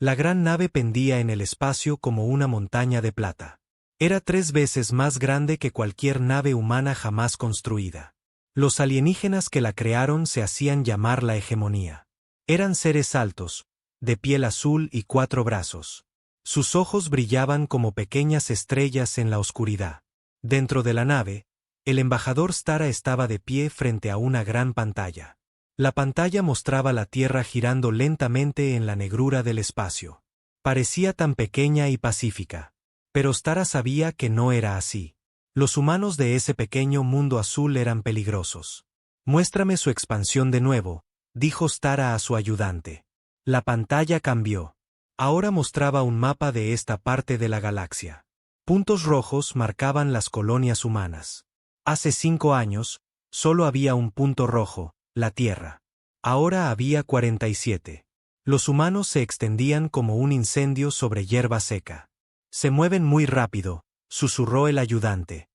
La gran nave pendía en el espacio como una montaña de plata. Era 3 veces más grande que cualquier nave humana jamás construida. Los alienígenas que la crearon se hacían llamar la hegemonía. Eran seres altos, de piel azul y 4 brazos. Sus ojos brillaban como pequeñas estrellas en la oscuridad. Dentro de la nave, el embajador Stara estaba de pie frente a una gran pantalla. La pantalla mostraba la Tierra girando lentamente en la negrura del espacio. Parecía tan pequeña y pacífica. Pero Stara sabía que no era así. Los humanos de ese pequeño mundo azul eran peligrosos. «Muéstrame su expansión de nuevo», dijo Stara a su ayudante. La pantalla cambió. Ahora mostraba un mapa de esta parte de la galaxia. Puntos rojos marcaban las colonias humanas. Hace 5 años, solo había un punto rojo, la Tierra. Ahora había 47. Los humanos se extendían como un incendio sobre hierba seca. «Se mueven muy rápido», susurró el ayudante.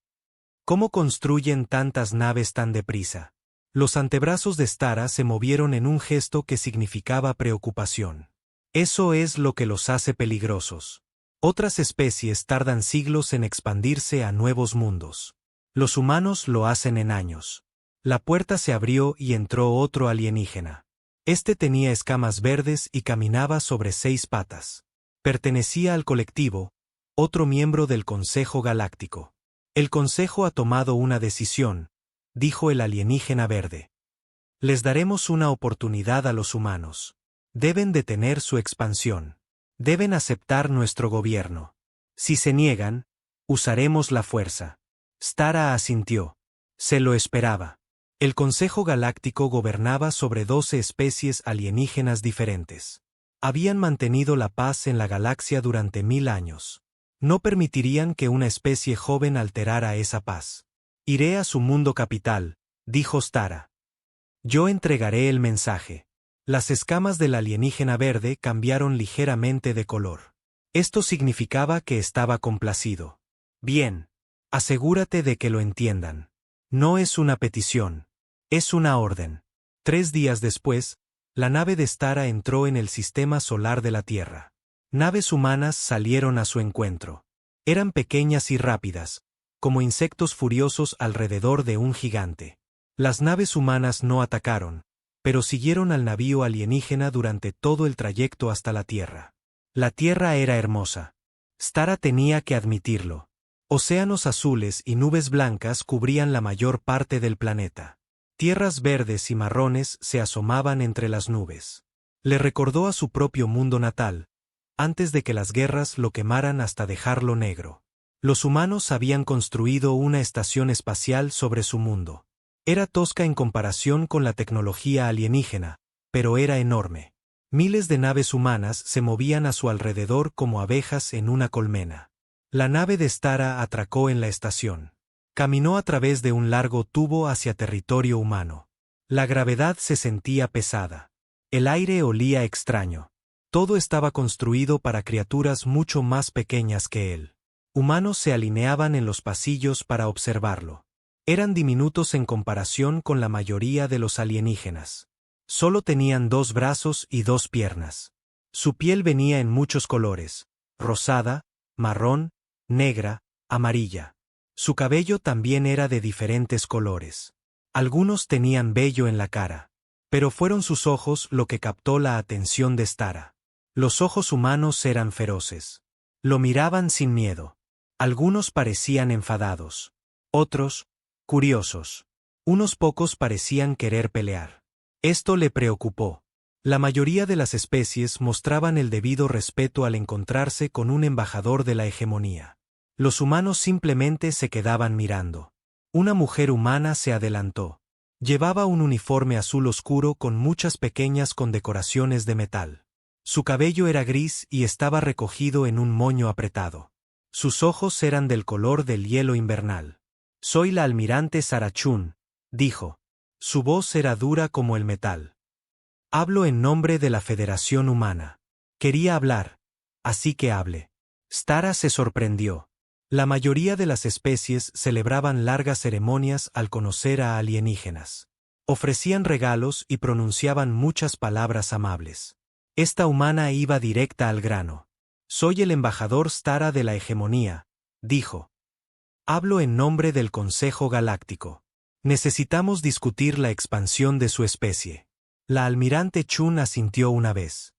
«¿Cómo construyen tantas naves tan deprisa?». Los antebrazos de Stara se movieron en un gesto que significaba preocupación. «Eso es lo que los hace peligrosos. Otras especies tardan siglos en expandirse a nuevos mundos. Los humanos lo hacen en años». La puerta se abrió y entró otro alienígena. Este tenía escamas verdes y caminaba sobre 6 patas. Pertenecía al colectivo, otro miembro del Consejo Galáctico. «El Consejo ha tomado una decisión», dijo el alienígena verde. «Les daremos una oportunidad a los humanos. Deben detener su expansión. Deben aceptar nuestro gobierno. Si se niegan, usaremos la fuerza». Stara asintió. Se lo esperaba. El Consejo Galáctico gobernaba sobre 12 especies alienígenas diferentes. Habían mantenido la paz en la galaxia durante 1000 años. No permitirían que una especie joven alterara esa paz. «Iré a su mundo capital», dijo Stara. «Yo entregaré el mensaje». Las escamas del alienígena verde cambiaron ligeramente de color. Esto significaba que estaba complacido. «Bien. Asegúrate de que lo entiendan. No es una petición. Es una orden». 3 días después, la nave de Stara entró en el sistema solar de la Tierra. Naves humanas salieron a su encuentro. Eran pequeñas y rápidas, como insectos furiosos alrededor de un gigante. Las naves humanas no atacaron, pero siguieron al navío alienígena durante todo el trayecto hasta la Tierra. La Tierra era hermosa. Stara tenía que admitirlo. Océanos azules y nubes blancas cubrían la mayor parte del planeta. Tierras verdes y marrones se asomaban entre las nubes. Le recordó a su propio mundo natal, antes de que las guerras lo quemaran hasta dejarlo negro. Los humanos habían construido una estación espacial sobre su mundo. Era tosca en comparación con la tecnología alienígena, pero era enorme. Miles de naves humanas se movían a su alrededor como abejas en una colmena. La nave de Stara atracó en la estación. Caminó a través de un largo tubo hacia territorio humano. La gravedad se sentía pesada. El aire olía extraño. Todo estaba construido para criaturas mucho más pequeñas que él. Humanos se alineaban en los pasillos para observarlo. Eran diminutos en comparación con la mayoría de los alienígenas. Solo tenían 2 brazos y 2 piernas. Su piel venía en muchos colores: rosada, marrón, negra, amarilla. Su cabello también era de diferentes colores. Algunos tenían vello en la cara. Pero fueron sus ojos lo que captó la atención de Stara. Los ojos humanos eran feroces. Lo miraban sin miedo. Algunos parecían enfadados. Otros, curiosos. Unos pocos parecían querer pelear. Esto le preocupó. La mayoría de las especies mostraban el debido respeto al encontrarse con un embajador de la hegemonía. Los humanos simplemente se quedaban mirando. Una mujer humana se adelantó. Llevaba un uniforme azul oscuro con muchas pequeñas condecoraciones de metal. Su cabello era gris y estaba recogido en un moño apretado. Sus ojos eran del color del hielo invernal. «Soy la almirante Sarachun», dijo. Su voz era dura como el metal. «Hablo en nombre de la Federación Humana. Quería hablar, así que hable». Stara se sorprendió. La mayoría de las especies celebraban largas ceremonias al conocer a alienígenas. Ofrecían regalos y pronunciaban muchas palabras amables. Esta humana iba directa al grano. Soy el embajador Stara de la hegemonía, dijo. Hablo en nombre del Consejo Galáctico. Necesitamos discutir la expansión de su especie. La almirante Chun asintió una vez.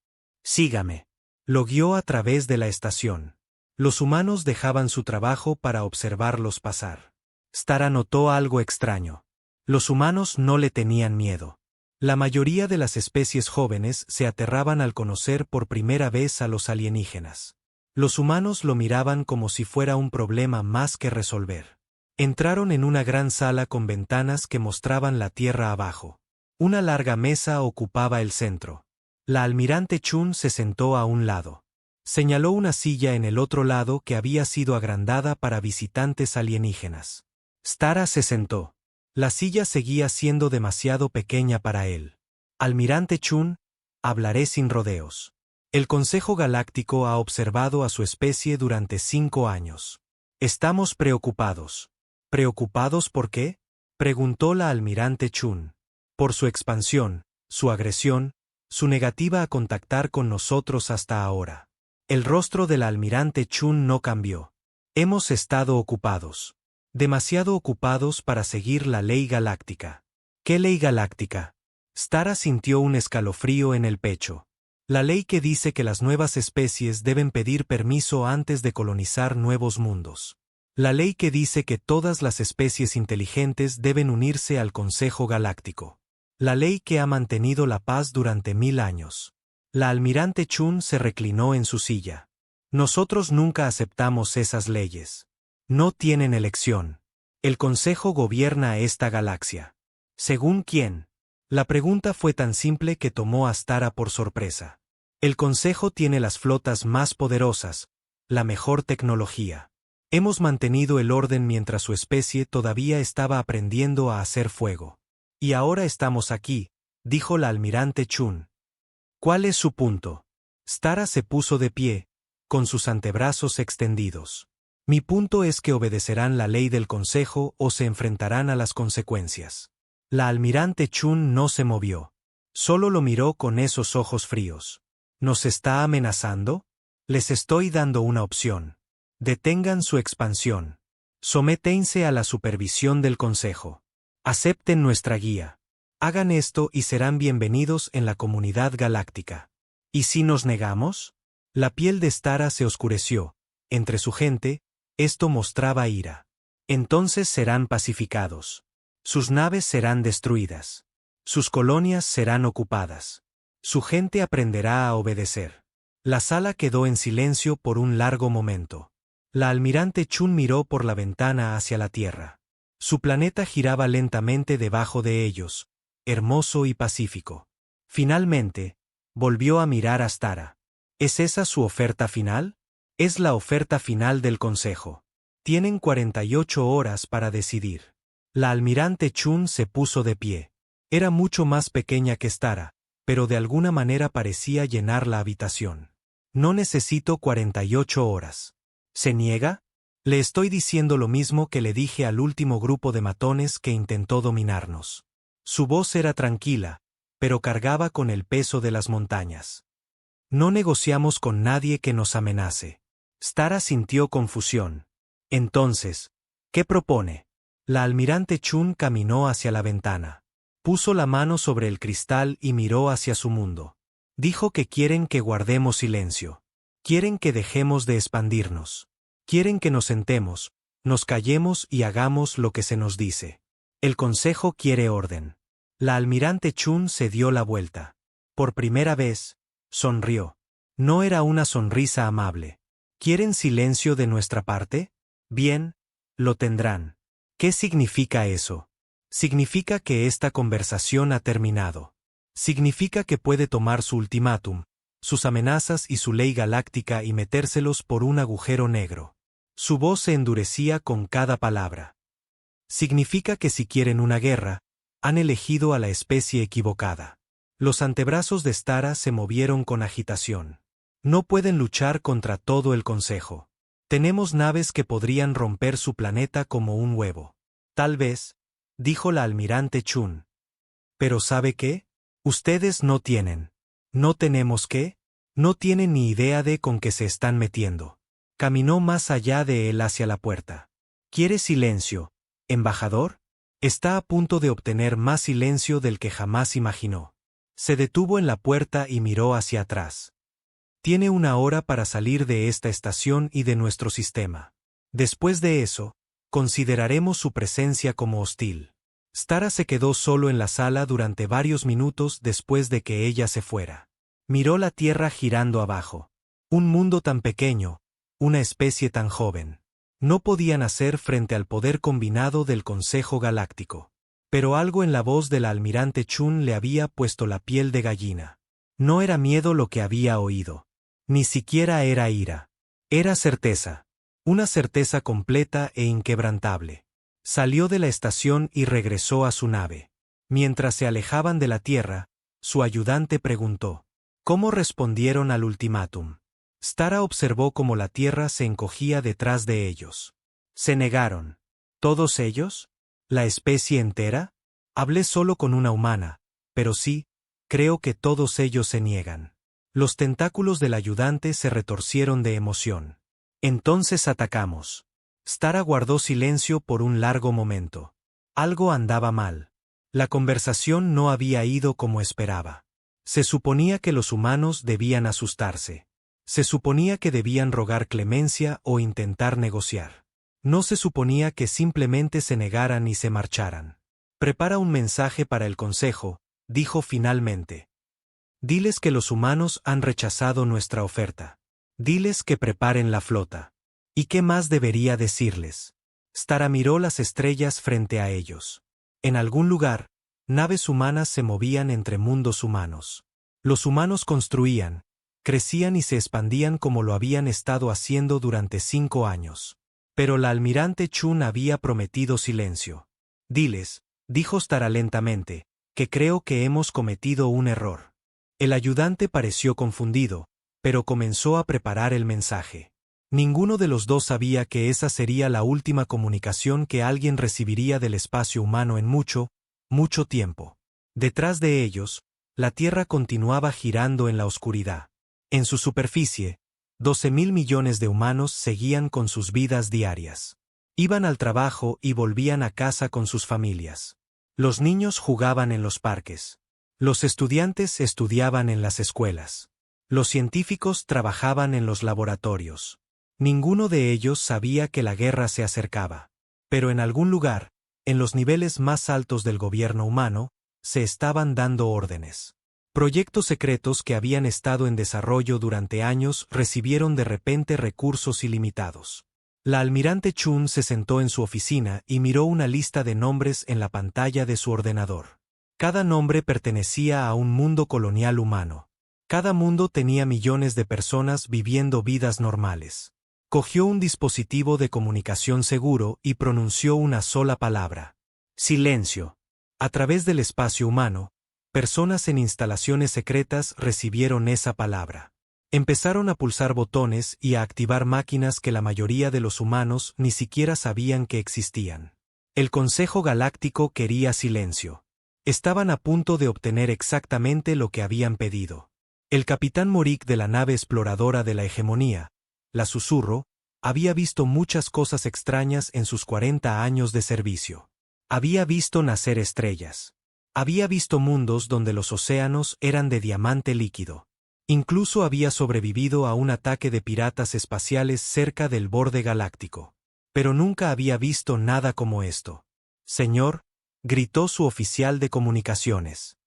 Sígame. Lo guió a través de la estación. Los humanos dejaban su trabajo para observarlos pasar. Stara notó algo extraño. Los humanos no le tenían miedo. La mayoría de las especies jóvenes se aterraban al conocer por primera vez a los alienígenas. Los humanos lo miraban como si fuera un problema más que resolver. Entraron en una gran sala con ventanas que mostraban la tierra abajo. Una larga mesa ocupaba el centro. La almirante Chun se sentó a un lado. Señaló una silla en el otro lado que había sido agrandada para visitantes alienígenas. Stara se sentó. La silla seguía siendo demasiado pequeña para él. Almirante Chun, hablaré sin rodeos. El Consejo Galáctico ha observado a su especie durante 5 años. Estamos preocupados. ¿Preocupados por qué? Preguntó la almirante Chun. Por su expansión, su agresión, su negativa a contactar con nosotros hasta ahora. El rostro del almirante Chun no cambió. Hemos estado ocupados. Demasiado ocupados para seguir la ley galáctica. ¿Qué ley galáctica? Stara sintió un escalofrío en el pecho. La ley que dice que las nuevas especies deben pedir permiso antes de colonizar nuevos mundos. La ley que dice que todas las especies inteligentes deben unirse al Consejo Galáctico. La ley que ha mantenido la paz durante 1000 años. La almirante Chun se reclinó en su silla. Nosotros nunca aceptamos esas leyes. No tienen elección. El Consejo gobierna esta galaxia. ¿Según quién? La pregunta fue tan simple que tomó a Stara por sorpresa. El Consejo tiene las flotas más poderosas, la mejor tecnología. Hemos mantenido el orden mientras su especie todavía estaba aprendiendo a hacer fuego. Y ahora estamos aquí, dijo la almirante Chun. ¿Cuál es su punto? Stara se puso de pie, con sus antebrazos extendidos. Mi punto es que obedecerán la ley del Consejo o se enfrentarán a las consecuencias. La almirante Chun no se movió. Solo lo miró con esos ojos fríos. ¿Nos está amenazando? Les estoy dando una opción. Detengan su expansión. Sométense a la supervisión del Consejo. Acepten nuestra guía. Hagan esto y serán bienvenidos en la comunidad galáctica. ¿Y si nos negamos? La piel de Stara se oscureció. Entre su gente, esto mostraba ira. Entonces serán pacificados. Sus naves serán destruidas. Sus colonias serán ocupadas. Su gente aprenderá a obedecer. La sala quedó en silencio por un largo momento. La almirante Chun miró por la ventana hacia la Tierra. Su planeta giraba lentamente debajo de ellos, hermoso y pacífico. Finalmente, volvió a mirar a Stara. ¿Es esa su oferta final? Es la oferta final del Consejo. Tienen 48 horas para decidir. La almirante Chun se puso de pie. Era mucho más pequeña que Stara, pero de alguna manera parecía llenar la habitación. No necesito 48 horas. ¿Se niega? Le estoy diciendo lo mismo que le dije al último grupo de matones que intentó dominarnos. Su voz era tranquila, pero cargaba con el peso de las montañas. No negociamos con nadie que nos amenace. Stara sintió confusión. Entonces, ¿qué propone? La almirante Chun caminó hacia la ventana. Puso la mano sobre el cristal y miró hacia su mundo. Dijo que quieren que guardemos silencio. Quieren que dejemos de expandirnos. Quieren que nos sentemos, nos callemos y hagamos lo que se nos dice. El Consejo quiere orden. La almirante Chun se dio la vuelta. Por primera vez, sonrió. No era una sonrisa amable. ¿Quieren silencio de nuestra parte? Bien, lo tendrán. ¿Qué significa eso? Significa que esta conversación ha terminado. Significa que puede tomar su ultimátum, sus amenazas y su ley galáctica y metérselos por un agujero negro. Su voz se endurecía con cada palabra. Significa que si quieren una guerra, han elegido a la especie equivocada. Los antebrazos de Stara se movieron con agitación. No pueden luchar contra todo el Consejo. Tenemos naves que podrían romper su planeta como un huevo. Tal vez, dijo la almirante Chun. Pero ¿sabe qué? Ustedes no tienen. ¿No tenemos qué? No tienen ni idea de con qué se están metiendo. Caminó más allá de él hacia la puerta. ¿Quiere silencio, embajador? Está a punto de obtener más silencio del que jamás imaginó. Se detuvo en la puerta y miró hacia atrás. Tiene 1 hora para salir de esta estación y de nuestro sistema. Después de eso, consideraremos su presencia como hostil. Stara se quedó solo en la sala durante varios minutos después de que ella se fuera. Miró la Tierra girando abajo. Un mundo tan pequeño, una especie tan joven. No podían hacer frente al poder combinado del Consejo Galáctico. Pero algo en la voz del almirante Chun le había puesto la piel de gallina. No era miedo lo que había oído. Ni siquiera era ira. Era certeza. Una certeza completa e inquebrantable. Salió de la estación y regresó a su nave. Mientras se alejaban de la Tierra, su ayudante preguntó: ¿cómo respondieron al ultimátum? Stara observó cómo la Tierra se encogía detrás de ellos. ¿Se negaron? ¿Todos ellos? ¿La especie entera? Hablé solo con una humana, pero sí, creo que todos ellos se niegan. Los tentáculos del ayudante se retorcieron de emoción. Entonces atacamos. Stara guardó silencio por un largo momento. Algo andaba mal. La conversación no había ido como esperaba. Se suponía que los humanos debían asustarse. Se suponía que debían rogar clemencia o intentar negociar. No se suponía que simplemente se negaran y se marcharan. Prepara un mensaje para el Consejo, dijo finalmente. Diles que los humanos han rechazado nuestra oferta. Diles que preparen la flota. ¿Y qué más debería decirles? Stara miró las estrellas frente a ellos. En algún lugar, naves humanas se movían entre mundos humanos. Los humanos construían, crecían y se expandían como lo habían estado haciendo durante 5 años. Pero la almirante Chun había prometido silencio. Diles, dijo Stara lentamente, que creo que hemos cometido un error. El ayudante pareció confundido, pero comenzó a preparar el mensaje. Ninguno de los dos sabía que esa sería la última comunicación que alguien recibiría del espacio humano en mucho, mucho tiempo. Detrás de ellos, la Tierra continuaba girando en la oscuridad. En su superficie, 12.000 millones de humanos seguían con sus vidas diarias. Iban al trabajo y volvían a casa con sus familias. Los niños jugaban en los parques. Los estudiantes estudiaban en las escuelas. Los científicos trabajaban en los laboratorios. Ninguno de ellos sabía que la guerra se acercaba. Pero en algún lugar, en los niveles más altos del gobierno humano, se estaban dando órdenes. Proyectos secretos que habían estado en desarrollo durante años recibieron de repente recursos ilimitados. La almirante Chun se sentó en su oficina y miró una lista de nombres en la pantalla de su ordenador. Cada nombre pertenecía a un mundo colonial humano. Cada mundo tenía millones de personas viviendo vidas normales. Cogió un dispositivo de comunicación seguro y pronunció una sola palabra. Silencio. A través del espacio humano, personas en instalaciones secretas recibieron esa palabra. Empezaron a pulsar botones y a activar máquinas que la mayoría de los humanos ni siquiera sabían que existían. El Consejo Galáctico quería silencio. Estaban a punto de obtener exactamente lo que habían pedido. El capitán Morik de la nave exploradora de la hegemonía, la Susurro, había visto muchas cosas extrañas en sus 40 años de servicio. Había visto nacer estrellas. Había visto mundos donde los océanos eran de diamante líquido. Incluso había sobrevivido a un ataque de piratas espaciales cerca del borde galáctico. Pero nunca había visto nada como esto. Señor, gritó su oficial de comunicaciones.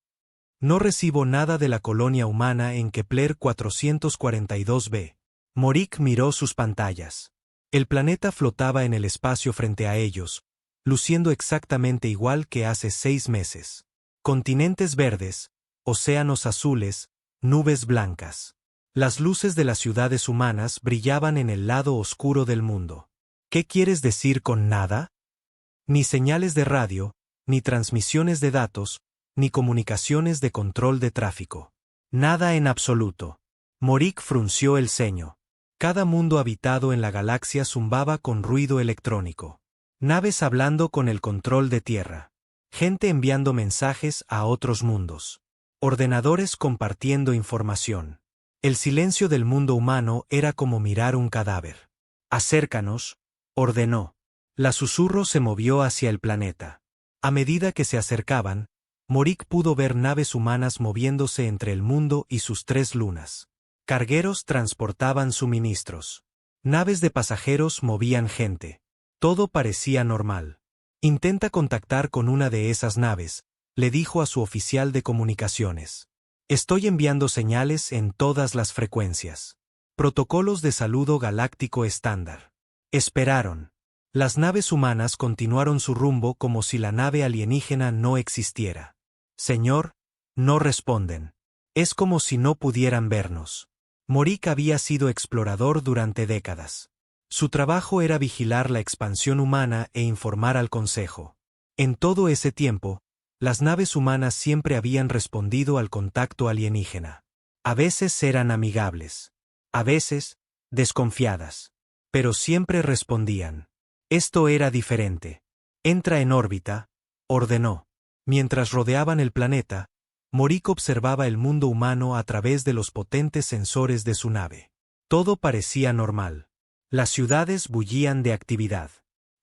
No recibo nada de la colonia humana en Kepler 442b. Morik miró sus pantallas. El planeta flotaba en el espacio frente a ellos, luciendo exactamente igual que hace 6 meses. Continentes verdes, océanos azules, nubes blancas. Las luces de las ciudades humanas brillaban en el lado oscuro del mundo. ¿Qué quieres decir con nada? Ni señales de radio, ni transmisiones de datos, ni comunicaciones de control de tráfico. Nada en absoluto. Morik frunció el ceño. Cada mundo habitado en la galaxia zumbaba con ruido electrónico. Naves hablando con el control de tierra. Gente enviando mensajes a otros mundos. Ordenadores compartiendo información. El silencio del mundo humano era como mirar un cadáver. Acércanos, ordenó. La susurro se movió hacia el planeta. A medida que se acercaban, Morik pudo ver naves humanas moviéndose entre el mundo y sus 3 lunas. Cargueros transportaban suministros. Naves de pasajeros movían gente. Todo parecía normal. Intenta contactar con una de esas naves, le dijo a su oficial de comunicaciones. Estoy enviando señales en todas las frecuencias. Protocolos de saludo galáctico estándar. Esperaron. Las naves humanas continuaron su rumbo como si la nave alienígena no existiera. Señor, no responden. Es como si no pudieran vernos. Morik había sido explorador durante décadas. Su trabajo era vigilar la expansión humana e informar al Consejo. En todo ese tiempo, las naves humanas siempre habían respondido al contacto alienígena. A veces eran amigables. A veces, desconfiadas. Pero siempre respondían. Esto era diferente. Entra en órbita, ordenó. Mientras rodeaban el planeta, Morik observaba el mundo humano a través de los potentes sensores de su nave. Todo parecía normal. Las ciudades bullían de actividad.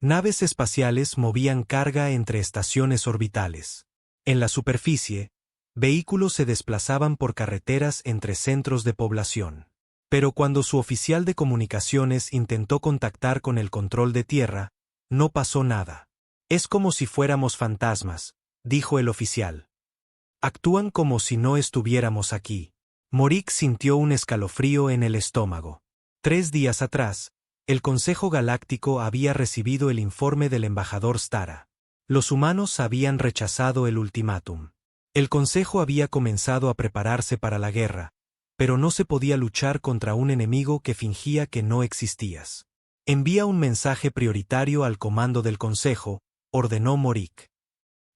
Naves espaciales movían carga entre estaciones orbitales. En la superficie, vehículos se desplazaban por carreteras entre centros de población. Pero cuando su oficial de comunicaciones intentó contactar con el control de tierra, no pasó nada. Es como si fuéramos fantasmas, dijo el oficial. Actúan como si no estuviéramos aquí. Morik sintió un escalofrío en el estómago. 3 días atrás, el Consejo Galáctico había recibido el informe del embajador Stara. Los humanos habían rechazado el ultimátum. El Consejo había comenzado a prepararse para la guerra, pero no se podía luchar contra un enemigo que fingía que no existías. Envía un mensaje prioritario al comando del Consejo, ordenó Morik.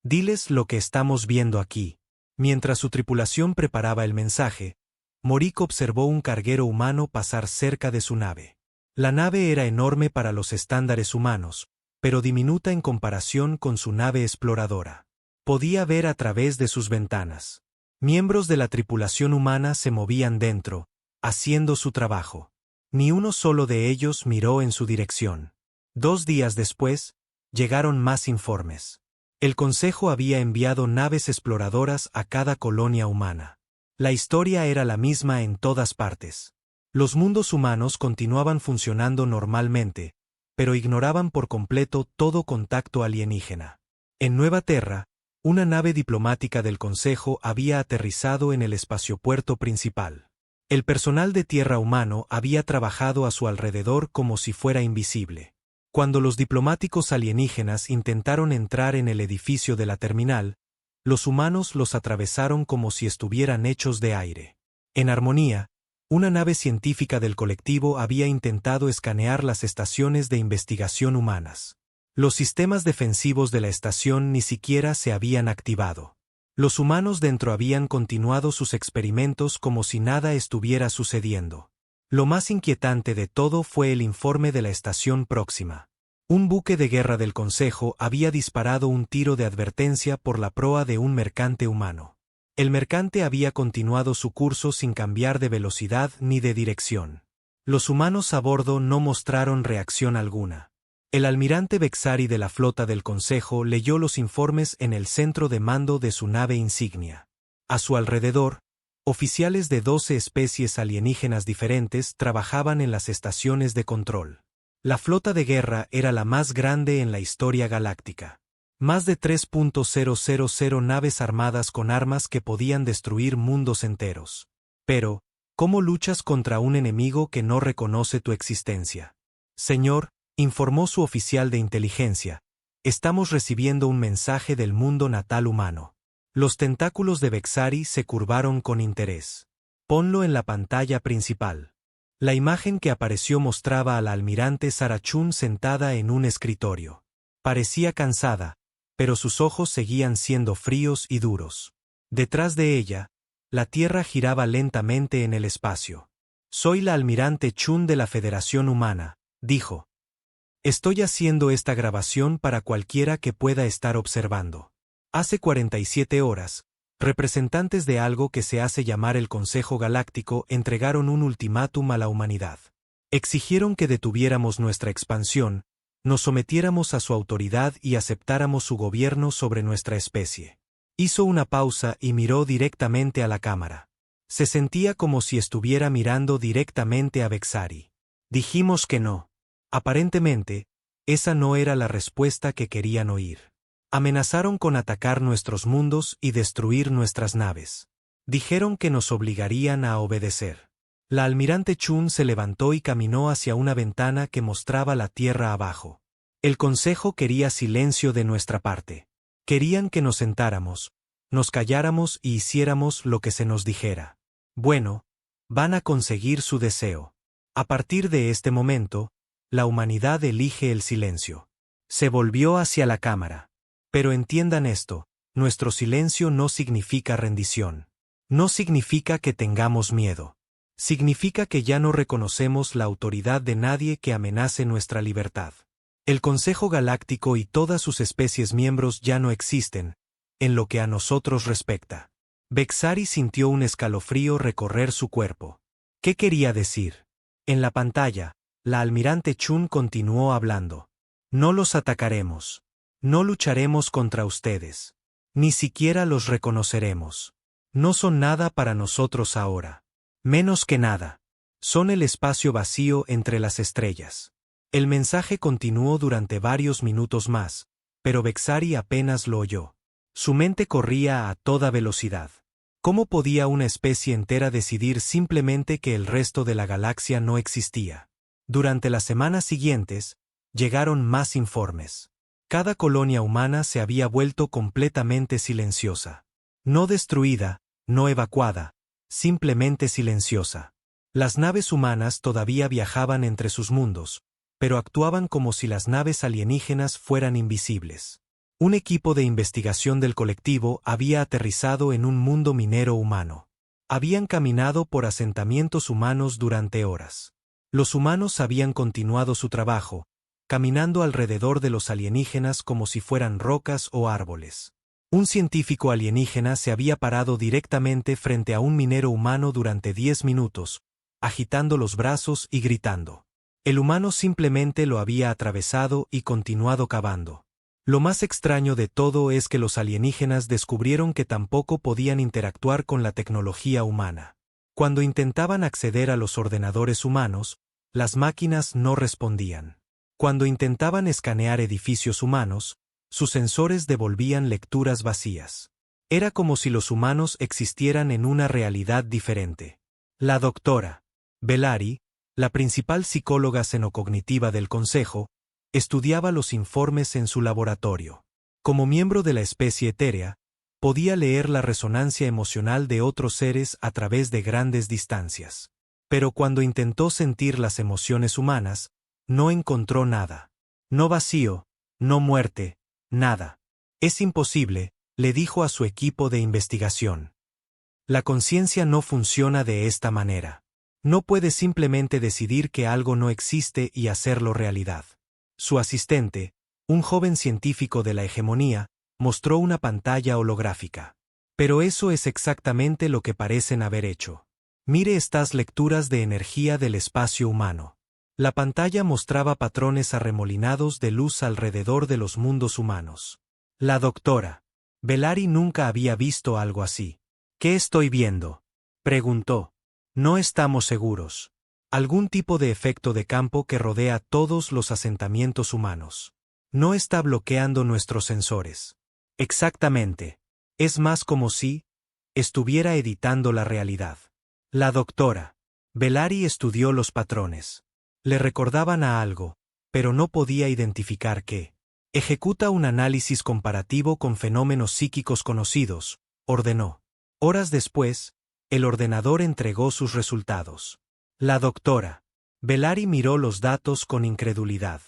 Diles lo que estamos viendo aquí. Mientras su tripulación preparaba el mensaje, Morik observó un carguero humano pasar cerca de su nave. La nave era enorme para los estándares humanos, pero diminuta en comparación con su nave exploradora. Podía ver a través de sus ventanas. Miembros de la tripulación humana se movían dentro, haciendo su trabajo. Ni uno solo de ellos miró en su dirección. 2 días después, llegaron más informes. El Consejo había enviado naves exploradoras a cada colonia humana. La historia era la misma en todas partes. Los mundos humanos continuaban funcionando normalmente, pero ignoraban por completo todo contacto alienígena. En Nueva Terra, una nave diplomática del Consejo había aterrizado en el espaciopuerto principal. El personal de tierra humano había trabajado a su alrededor como si fuera invisible. Cuando los diplomáticos alienígenas intentaron entrar en el edificio de la terminal, los humanos los atravesaron como si estuvieran hechos de aire. En armonía, una nave científica del colectivo había intentado escanear las estaciones de investigación humanas. Los sistemas defensivos de la estación ni siquiera se habían activado. Los humanos dentro habían continuado sus experimentos como si nada estuviera sucediendo. Lo más inquietante de todo fue el informe de la estación próxima. Un buque de guerra del Consejo había disparado un tiro de advertencia por la proa de un mercante humano. El mercante había continuado su curso sin cambiar de velocidad ni de dirección. Los humanos a bordo no mostraron reacción alguna. El almirante Vexari de la flota del Consejo leyó los informes en el centro de mando de su nave insignia. A su alrededor, oficiales de 12 especies alienígenas diferentes trabajaban en las estaciones de control. La flota de guerra era la más grande en la historia galáctica. Más de 3.000 naves armadas con armas que podían destruir mundos enteros. Pero, ¿cómo luchas contra un enemigo que no reconoce tu existencia? Señor, informó su oficial de inteligencia, estamos recibiendo un mensaje del mundo natal humano. Los tentáculos de Vexari se curvaron con interés. Ponlo en la pantalla principal. La imagen que apareció mostraba a la almirante Sarachun sentada en un escritorio. Parecía cansada, pero sus ojos seguían siendo fríos y duros. Detrás de ella, la Tierra giraba lentamente en el espacio. Soy la almirante Chun de la Federación Humana, dijo. Estoy haciendo esta grabación para cualquiera que pueda estar observando. Hace 47 horas, representantes de algo que se hace llamar el Consejo Galáctico entregaron un ultimátum a la humanidad. Exigieron que detuviéramos nuestra expansión, nos sometiéramos a su autoridad y aceptáramos su gobierno sobre nuestra especie. Hizo una pausa y miró directamente a la cámara. Se sentía como si estuviera mirando directamente a Vexari. Dijimos que no. Aparentemente, esa no era la respuesta que querían oír. Amenazaron con atacar nuestros mundos y destruir nuestras naves. Dijeron que nos obligarían a obedecer. La almirante Chun se levantó y caminó hacia una ventana que mostraba la tierra abajo. El consejo quería silencio de nuestra parte. Querían que nos sentáramos, nos calláramos y hiciéramos lo que se nos dijera. Bueno, van a conseguir su deseo. A partir de este momento, la humanidad elige el silencio. Se volvió hacia la cámara. Pero entiendan esto, nuestro silencio no significa rendición. No significa que tengamos miedo. Significa que ya no reconocemos la autoridad de nadie que amenace nuestra libertad. El Consejo Galáctico y todas sus especies miembros ya no existen, en lo que a nosotros respecta. Vexari sintió un escalofrío recorrer su cuerpo. ¿Qué quería decir? En la pantalla, la almirante Chun continuó hablando. No los atacaremos. No lucharemos contra ustedes. Ni siquiera los reconoceremos. No son nada para nosotros ahora. Menos que nada. Son el espacio vacío entre las estrellas. El mensaje continuó durante varios minutos más, pero Vexari apenas lo oyó. Su mente corría a toda velocidad. ¿Cómo podía una especie entera decidir simplemente que el resto de la galaxia no existía? Durante las semanas siguientes, llegaron más informes. Cada colonia humana se había vuelto completamente silenciosa. No destruida, no evacuada, simplemente silenciosa. Las naves humanas todavía viajaban entre sus mundos, pero actuaban como si las naves alienígenas fueran invisibles. Un equipo de investigación del colectivo había aterrizado en un mundo minero humano. Habían caminado por asentamientos humanos durante horas. Los humanos habían continuado su trabajo, caminando alrededor de los alienígenas como si fueran rocas o árboles. Un científico alienígena se había parado directamente frente a un minero humano durante 10 minutos, agitando los brazos y gritando. El humano simplemente lo había atravesado y continuado cavando. Lo más extraño de todo es que los alienígenas descubrieron que tampoco podían interactuar con la tecnología humana. Cuando intentaban acceder a los ordenadores humanos, las máquinas no respondían. Cuando intentaban escanear edificios humanos, sus sensores devolvían lecturas vacías. Era como si los humanos existieran en una realidad diferente. La doctora Bellari, la principal psicóloga xenocognitiva del Consejo, estudiaba los informes en su laboratorio. Como miembro de la especie etérea, podía leer la resonancia emocional de otros seres a través de grandes distancias. Pero cuando intentó sentir las emociones humanas, no encontró nada. No vacío, no muerte, nada. Es imposible, le dijo a su equipo de investigación. La conciencia no funciona de esta manera. No puede simplemente decidir que algo no existe y hacerlo realidad. Su asistente, un joven científico de la hegemonía, mostró una pantalla holográfica. Pero eso es exactamente lo que parecen haber hecho. Mire estas lecturas de energía del espacio humano. La pantalla mostraba patrones arremolinados de luz alrededor de los mundos humanos. La doctora Bellari nunca había visto algo así. ¿Qué estoy viendo?, preguntó. No estamos seguros. Algún tipo de efecto de campo que rodea todos los asentamientos humanos. No está bloqueando nuestros sensores. Exactamente. Es más como si estuviera editando la realidad. La doctora Bellari estudió los patrones. Le recordaban a algo, pero no podía identificar qué. Ejecuta un análisis comparativo con fenómenos psíquicos conocidos, ordenó. Horas después, el ordenador entregó sus resultados. La doctora Bellari miró los datos con incredulidad.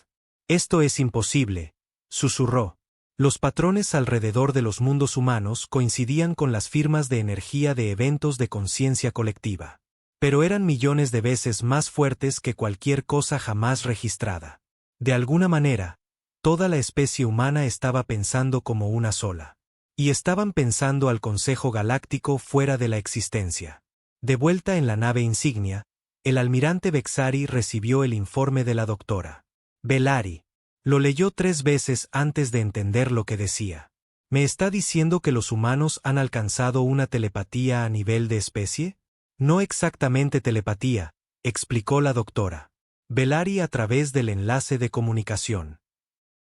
Esto es imposible, susurró. Los patrones alrededor de los mundos humanos coincidían con las firmas de energía de eventos de conciencia colectiva. Pero eran millones de veces más fuertes que cualquier cosa jamás registrada. De alguna manera, toda la especie humana estaba pensando como una sola. Y estaban pensando al Consejo Galáctico fuera de la existencia. De vuelta en la nave insignia, el almirante Bexari recibió el informe de la doctora Bellari. Lo leyó 3 veces antes de entender lo que decía. ¿Me está diciendo que los humanos han alcanzado una telepatía a nivel de especie? No exactamente telepatía, explicó la doctora Bellari a través del enlace de comunicación.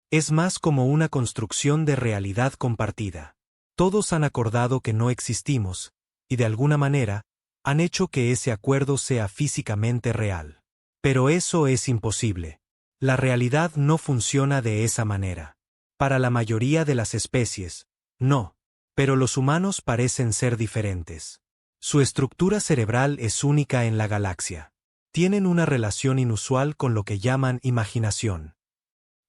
Es más como una construcción de realidad compartida. Todos han acordado que no existimos, y de alguna manera, han hecho que ese acuerdo sea físicamente real. Pero eso es imposible. La realidad no funciona de esa manera. Para la mayoría de las especies, no. Pero los humanos parecen ser diferentes. Su estructura cerebral es única en la galaxia. Tienen una relación inusual con lo que llaman imaginación.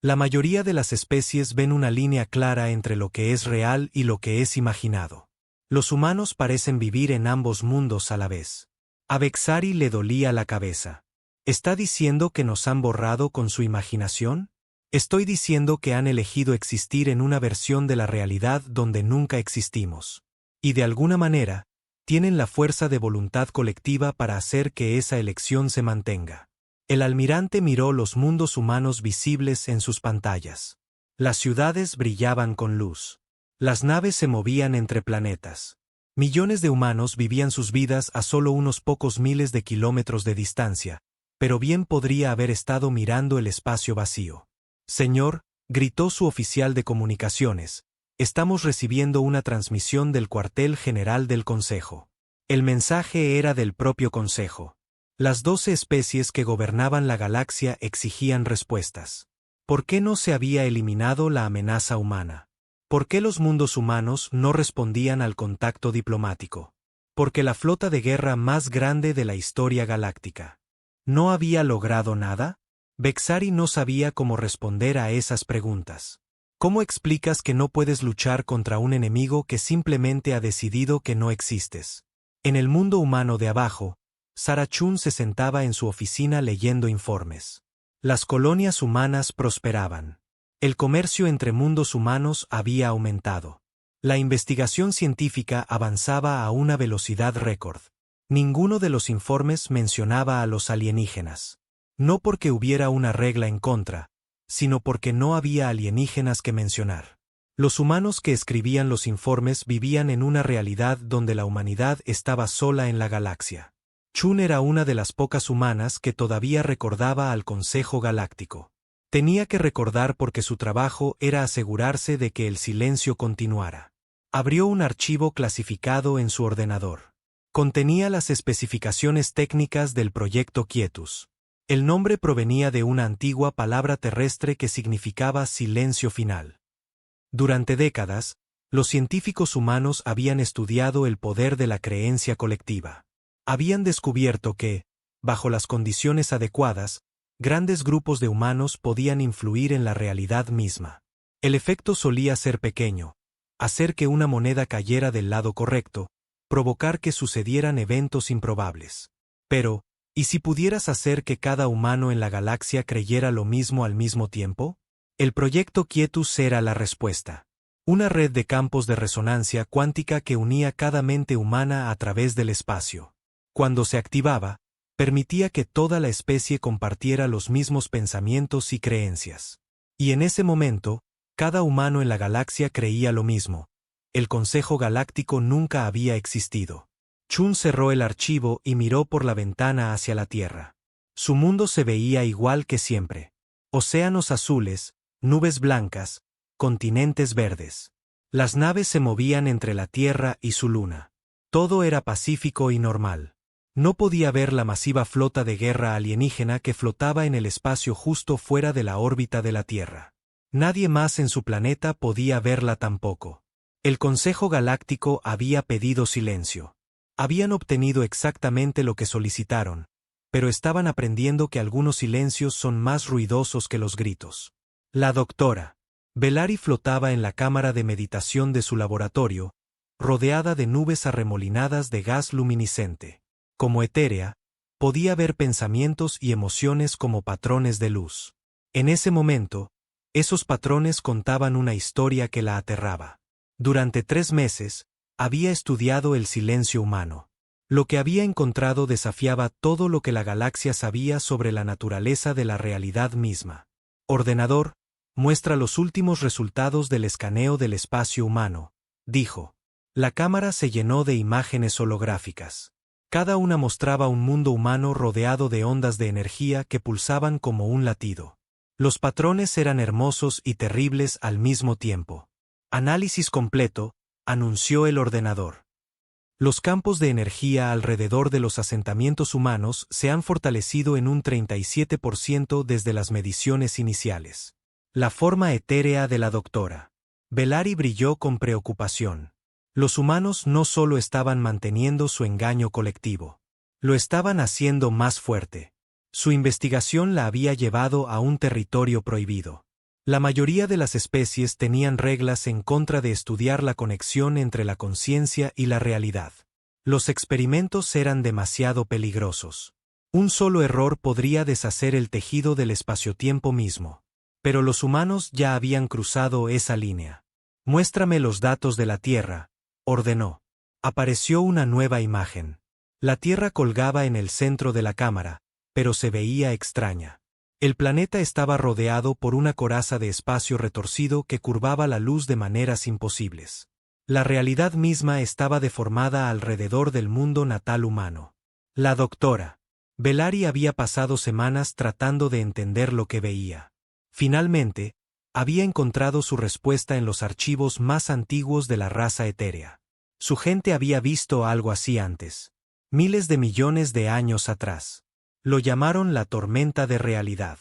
La mayoría de las especies ven una línea clara entre lo que es real y lo que es imaginado. Los humanos parecen vivir en ambos mundos a la vez. A Bexari le dolía la cabeza. ¿Está diciendo que nos han borrado con su imaginación? Estoy diciendo que han elegido existir en una versión de la realidad donde nunca existimos. Y de alguna manera, tienen la fuerza de voluntad colectiva para hacer que esa elección se mantenga. El almirante miró los mundos humanos visibles en sus pantallas. Las ciudades brillaban con luz. Las naves se movían entre planetas. Millones de humanos vivían sus vidas a solo unos pocos miles de kilómetros de distancia, pero bien podría haber estado mirando el espacio vacío. Señor, gritó su oficial de comunicaciones, estamos recibiendo una transmisión del cuartel general del Consejo. El mensaje era del propio Consejo. Las 12 especies que gobernaban la galaxia exigían respuestas. ¿Por qué no se había eliminado la amenaza humana? ¿Por qué los mundos humanos no respondían al contacto diplomático? Porque la flota de guerra más grande de la historia galáctica ¿no había logrado nada? Bexari no sabía cómo responder a esas preguntas. ¿Cómo explicas que no puedes luchar contra un enemigo que simplemente ha decidido que no existes? En el mundo humano de abajo, Sarah Chun se sentaba en su oficina leyendo informes. Las colonias humanas prosperaban. El comercio entre mundos humanos había aumentado. La investigación científica avanzaba a una velocidad récord. Ninguno de los informes mencionaba a los alienígenas. No porque hubiera una regla en contra, sino porque no había alienígenas que mencionar. Los humanos que escribían los informes vivían en una realidad donde la humanidad estaba sola en la galaxia. Chun era una de las pocas humanas que todavía recordaba al Consejo Galáctico. Tenía que recordar porque su trabajo era asegurarse de que el silencio continuara. Abrió un archivo clasificado en su ordenador. Contenía las especificaciones técnicas del proyecto Quietus. El nombre provenía de una antigua palabra terrestre que significaba silencio final. Durante décadas, los científicos humanos habían estudiado el poder de la creencia colectiva. Habían descubierto que, bajo las condiciones adecuadas, grandes grupos de humanos podían influir en la realidad misma. El efecto solía ser pequeño, hacer que una moneda cayera del lado correcto, provocar que sucedieran eventos improbables. Pero, ¿y si pudieras hacer que cada humano en la galaxia creyera lo mismo al mismo tiempo? El proyecto Quietus era la respuesta. Una red de campos de resonancia cuántica que unía cada mente humana a través del espacio. Cuando se activaba, permitía que toda la especie compartiera los mismos pensamientos y creencias. Y en ese momento, cada humano en la galaxia creía lo mismo. El Consejo Galáctico nunca había existido. Chun cerró el archivo y miró por la ventana hacia la Tierra. Su mundo se veía igual que siempre. Océanos azules, nubes blancas, continentes verdes. Las naves se movían entre la Tierra y su luna. Todo era pacífico y normal. No podía ver la masiva flota de guerra alienígena que flotaba en el espacio justo fuera de la órbita de la Tierra. Nadie más en su planeta podía verla tampoco. El Consejo Galáctico había pedido silencio. Habían obtenido exactamente lo que solicitaron, pero estaban aprendiendo que algunos silencios son más ruidosos que los gritos. La doctora Bellari flotaba en la cámara de meditación de su laboratorio, rodeada de nubes arremolinadas de gas luminiscente. Como etérea, podía ver pensamientos y emociones como patrones de luz. En ese momento, esos patrones contaban una historia que la aterraba. Durante 3 meses, había estudiado el silencio humano. Lo que había encontrado desafiaba todo lo que la galaxia sabía sobre la naturaleza de la realidad misma. Ordenador, muestra los últimos resultados del escaneo del espacio humano, dijo. La cámara se llenó de imágenes holográficas. Cada una mostraba un mundo humano rodeado de ondas de energía que pulsaban como un latido. Los patrones eran hermosos y terribles al mismo tiempo. Análisis completo, anunció el ordenador. Los campos de energía alrededor de los asentamientos humanos se han fortalecido en un 37% desde las mediciones iniciales. La forma etérea de la doctora Belari brilló con preocupación. Los humanos no solo estaban manteniendo su engaño colectivo, lo estaban haciendo más fuerte. Su investigación la había llevado a un territorio prohibido. La mayoría de las especies tenían reglas en contra de estudiar la conexión entre la conciencia y la realidad. Los experimentos eran demasiado peligrosos. Un solo error podría deshacer el tejido del espaciotiempo mismo. Pero los humanos ya habían cruzado esa línea. Muéstrame los datos de la Tierra, ordenó. Apareció una nueva imagen. La Tierra colgaba en el centro de la cámara, pero se veía extraña. El planeta estaba rodeado por una coraza de espacio retorcido que curvaba la luz de maneras imposibles. La realidad misma estaba deformada alrededor del mundo natal humano. La doctora Belari había pasado semanas tratando de entender lo que veía. Finalmente, había encontrado su respuesta en los archivos más antiguos de la raza etérea. Su gente había visto algo así antes. Miles de millones de años atrás. Lo llamaron la tormenta de realidad.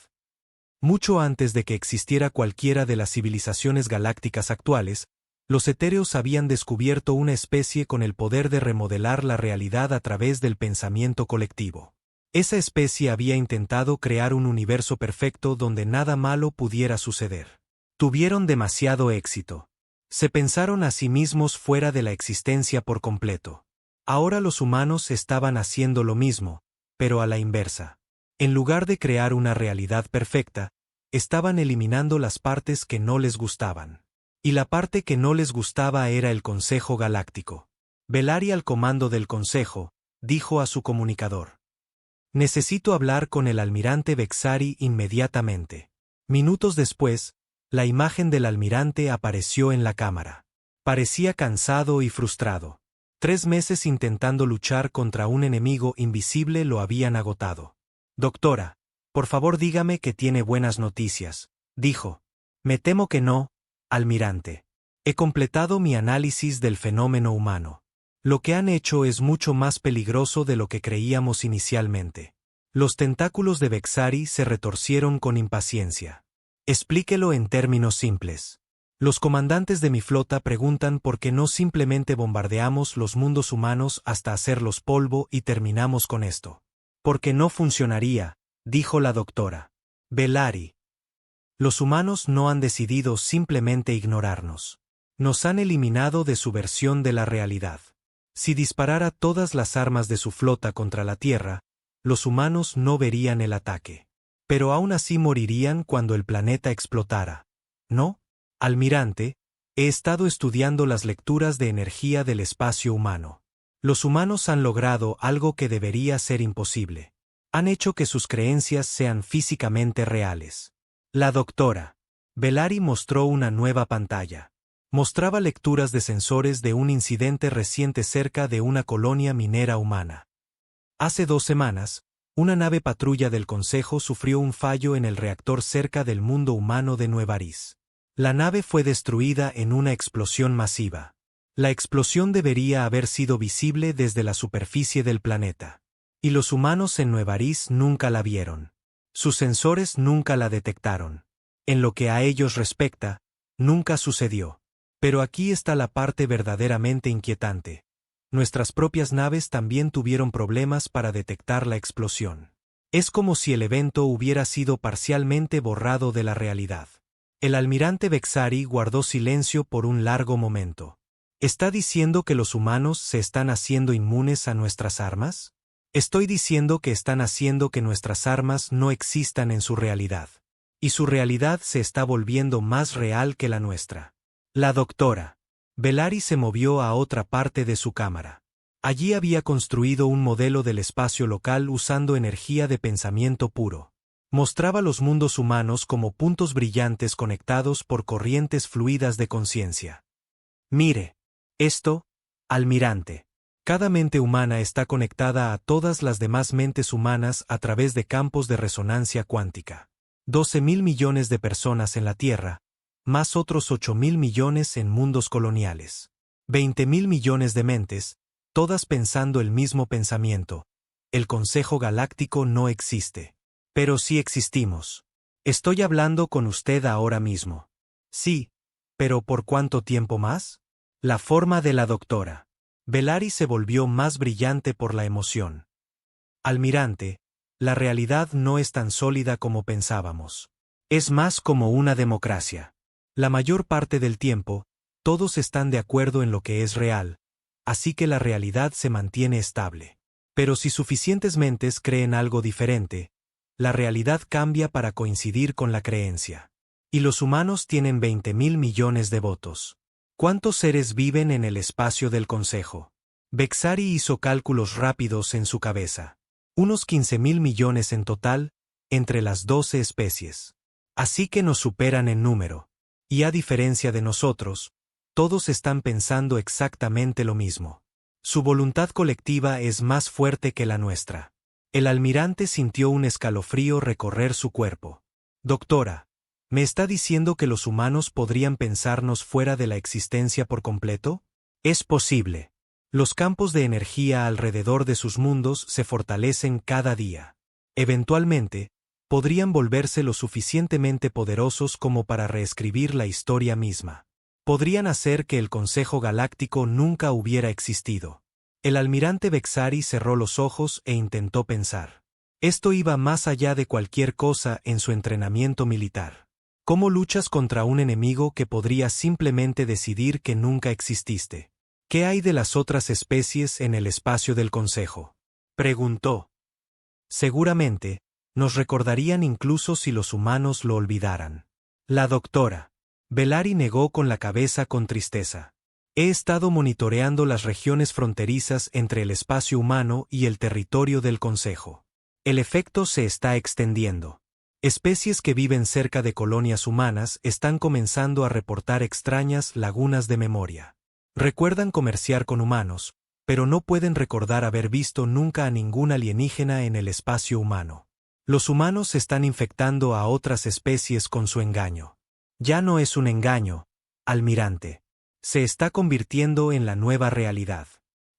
Mucho antes de que existiera cualquiera de las civilizaciones galácticas actuales, los etéreos habían descubierto una especie con el poder de remodelar la realidad a través del pensamiento colectivo. Esa especie había intentado crear un universo perfecto donde nada malo pudiera suceder. Tuvieron demasiado éxito. Se pensaron a sí mismos fuera de la existencia por completo. Ahora los humanos estaban haciendo lo mismo, pero a la inversa. En lugar de crear una realidad perfecta, estaban eliminando las partes que no les gustaban. Y la parte que no les gustaba era el Consejo Galáctico. Belari, al comando del Consejo, dijo a su comunicador. Necesito hablar con el almirante Vexari inmediatamente. Minutos después, la imagen del almirante apareció en la cámara. Parecía cansado y frustrado. 3 meses intentando luchar contra un enemigo invisible lo habían agotado. Doctora, por favor dígame que tiene buenas noticias, dijo. Me temo que no, almirante. He completado mi análisis del fenómeno humano. Lo que han hecho es mucho más peligroso de lo que creíamos inicialmente. Los tentáculos de Vexari se retorcieron con impaciencia. Explíquelo en términos simples. Los comandantes de mi flota preguntan por qué no simplemente bombardeamos los mundos humanos hasta hacerlos polvo y terminamos con esto. Porque no funcionaría, dijo la doctora Belari. Los humanos no han decidido simplemente ignorarnos. Nos han eliminado de su versión de la realidad. Si disparara todas las armas de su flota contra la Tierra, los humanos no verían el ataque. Pero aún así morirían cuando el planeta explotara. ¿No? Almirante, he estado estudiando las lecturas de energía del espacio humano. Los humanos han logrado algo que debería ser imposible. Han hecho que sus creencias sean físicamente reales. La doctora Belari mostró una nueva pantalla. Mostraba lecturas de sensores de un incidente reciente cerca de una colonia minera humana. Hace 2 semanas, una nave patrulla del Consejo sufrió un fallo en el reactor cerca del mundo humano de Nuevarís. La nave fue destruida en una explosión masiva. La explosión debería haber sido visible desde la superficie del planeta. Y los humanos en Nuevarís nunca la vieron. Sus sensores nunca la detectaron. En lo que a ellos respecta, nunca sucedió. Pero aquí está la parte verdaderamente inquietante. Nuestras propias naves también tuvieron problemas para detectar la explosión. Es como si el evento hubiera sido parcialmente borrado de la realidad. El almirante Vexari guardó silencio por un largo momento. ¿Está diciendo que los humanos se están haciendo inmunes a nuestras armas? Estoy diciendo que están haciendo que nuestras armas no existan en su realidad. Y su realidad se está volviendo más real que la nuestra. La doctora Bellari se movió a otra parte de su cámara. Allí había construido un modelo del espacio local usando energía de pensamiento puro. Mostraba los mundos humanos como puntos brillantes conectados por corrientes fluidas de conciencia. Mire. Esto, almirante. Cada mente humana está conectada a todas las demás mentes humanas a través de campos de resonancia cuántica. 12.000 millones de personas en la Tierra, más otros 8.000 millones en mundos coloniales. 20.000 millones de mentes, todas pensando el mismo pensamiento. El Consejo Galáctico no existe. Pero sí existimos. Estoy hablando con usted ahora mismo. Sí, pero ¿por cuánto tiempo más? La forma de la doctora. Bellari se volvió más brillante por la emoción. Almirante, la realidad no es tan sólida como pensábamos. Es más como una democracia. La mayor parte del tiempo, todos están de acuerdo en lo que es real, así que la realidad se mantiene estable. Pero si suficientes mentes creen algo diferente, la realidad cambia para coincidir con la creencia. Y los humanos tienen 20.000 millones de votos. ¿Cuántos seres viven en el espacio del Consejo? Bexari hizo cálculos rápidos en su cabeza. Unos 15.000 millones en total, entre las 12 especies. Así que nos superan en número. Y a diferencia de nosotros, todos están pensando exactamente lo mismo. Su voluntad colectiva es más fuerte que la nuestra. El almirante sintió un escalofrío recorrer su cuerpo. Doctora, ¿me está diciendo que los humanos podrían pensarnos fuera de la existencia por completo? Es posible. Los campos de energía alrededor de sus mundos se fortalecen cada día. Eventualmente, podrían volverse lo suficientemente poderosos como para reescribir la historia misma. Podrían hacer que el Consejo Galáctico nunca hubiera existido. El almirante Bexari cerró los ojos e intentó pensar. Esto iba más allá de cualquier cosa en su entrenamiento militar. ¿Cómo luchas contra un enemigo que podría simplemente decidir que nunca exististe? ¿Qué hay de las otras especies en el espacio del Consejo? Preguntó. Seguramente, nos recordarían incluso si los humanos lo olvidaran. La doctora. Bellari negó con la cabeza con tristeza. He estado monitoreando las regiones fronterizas entre el espacio humano y el territorio del Consejo. El efecto se está extendiendo. Especies que viven cerca de colonias humanas están comenzando a reportar extrañas lagunas de memoria. Recuerdan comerciar con humanos, pero no pueden recordar haber visto nunca a ningún alienígena en el espacio humano. Los humanos están infectando a otras especies con su engaño. Ya no es un engaño, almirante. Se está convirtiendo en la nueva realidad.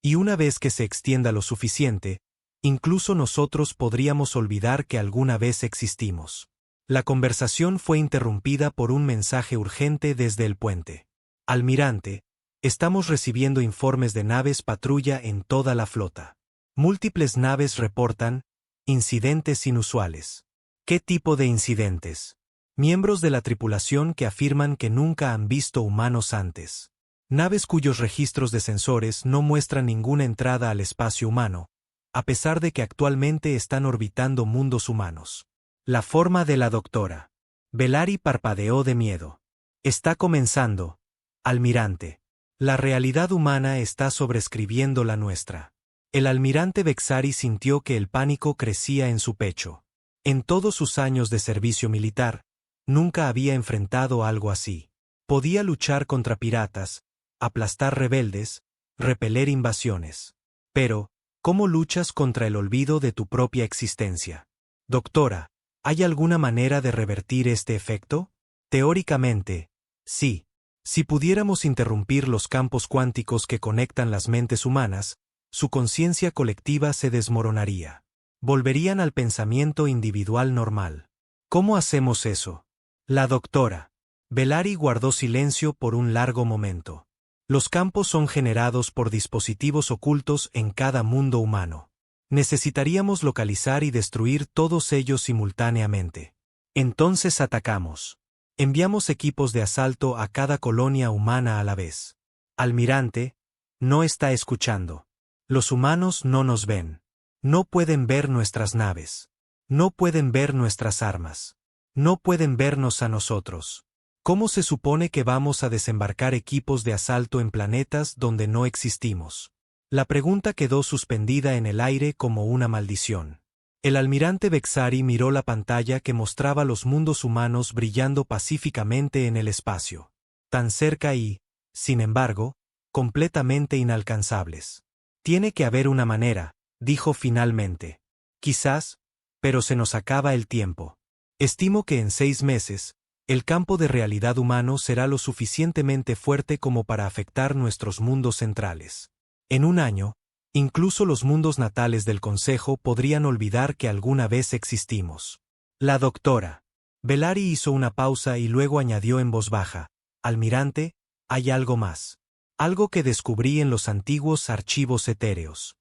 Y una vez que se extienda lo suficiente, incluso nosotros podríamos olvidar que alguna vez existimos. La conversación fue interrumpida por un mensaje urgente desde el puente. Almirante, estamos recibiendo informes de naves patrulla en toda la flota. Múltiples naves reportan incidentes inusuales. ¿Qué tipo de incidentes? Miembros de la tripulación que afirman que nunca han visto humanos antes. Naves cuyos registros de sensores no muestran ninguna entrada al espacio humano, a pesar de que actualmente están orbitando mundos humanos. La forma de la doctora. Bellari parpadeó de miedo. Está comenzando, almirante. La realidad humana está sobreescribiendo la nuestra. El almirante Bexari sintió que el pánico crecía en su pecho. En todos sus años de servicio militar, nunca había enfrentado algo así. Podía luchar contra piratas, aplastar rebeldes, repeler invasiones. Pero, ¿cómo luchas contra el olvido de tu propia existencia? Doctora, ¿hay alguna manera de revertir este efecto? Teóricamente, sí. Si pudiéramos interrumpir los campos cuánticos que conectan las mentes humanas, su conciencia colectiva se desmoronaría. Volverían al pensamiento individual normal. ¿Cómo hacemos eso? La doctora. Bellari guardó silencio por un largo momento. Los campos son generados por dispositivos ocultos en cada mundo humano. Necesitaríamos localizar y destruir todos ellos simultáneamente. Entonces atacamos. Enviamos equipos de asalto a cada colonia humana a la vez. Almirante, no está escuchando. Los humanos no nos ven. No pueden ver nuestras naves. No pueden ver nuestras armas. No pueden vernos a nosotros. ¿Cómo se supone que vamos a desembarcar equipos de asalto en planetas donde no existimos? La pregunta quedó suspendida en el aire como una maldición. El almirante Vexari miró la pantalla que mostraba los mundos humanos brillando pacíficamente en el espacio. Tan cerca y, sin embargo, completamente inalcanzables. Tiene que haber una manera, dijo finalmente. Quizás, pero se nos acaba el tiempo. Estimo que en 6 meses, el campo de realidad humano será lo suficientemente fuerte como para afectar nuestros mundos centrales. En 1 año, incluso los mundos natales del Consejo podrían olvidar que alguna vez existimos. La doctora Velari hizo una pausa y luego añadió en voz baja: Almirante, hay algo más. Algo que descubrí en los antiguos archivos etéreos.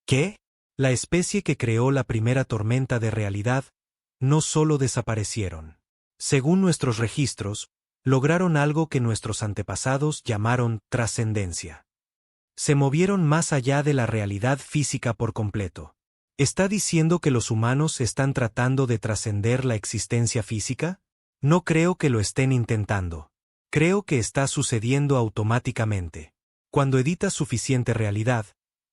¿Qué? La especie que creó la primera tormenta de realidad no solo desaparecieron. Según nuestros registros, lograron algo que nuestros antepasados llamaron trascendencia. Se movieron más allá de la realidad física por completo. ¿Está diciendo que los humanos están tratando de trascender la existencia física? No creo que lo estén intentando. Creo que está sucediendo automáticamente. Cuando editas suficiente realidad,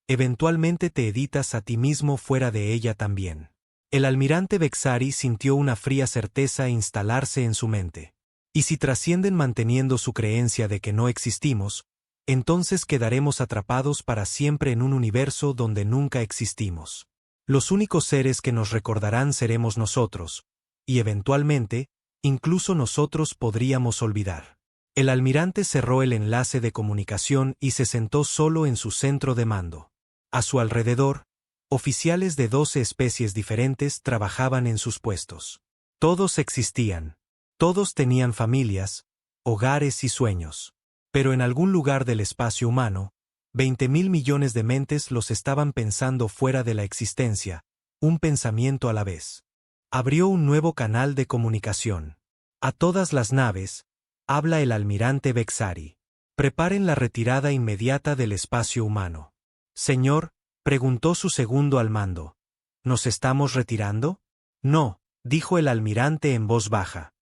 eventualmente te editas a ti mismo fuera de ella también. El almirante Vexari sintió una fría certeza instalarse en su mente. Y si trascienden manteniendo su creencia de que no existimos, entonces quedaremos atrapados para siempre en un universo donde nunca existimos. Los únicos seres que nos recordarán seremos nosotros, y eventualmente, incluso nosotros podríamos olvidar. El almirante cerró el enlace de comunicación y se sentó solo en su centro de mando. A su alrededor, oficiales de 12 especies diferentes trabajaban en sus puestos. Todos existían. Todos tenían familias, hogares y sueños. Pero en algún lugar del espacio humano, 20.000 millones de mentes los estaban pensando fuera de la existencia, un pensamiento a la vez. Abrió un nuevo canal de comunicación. A todas las naves, habla el almirante Vexari. Preparen la retirada inmediata del espacio humano. Señor, preguntó su segundo al mando. ¿Nos estamos retirando? No, dijo el almirante en voz baja.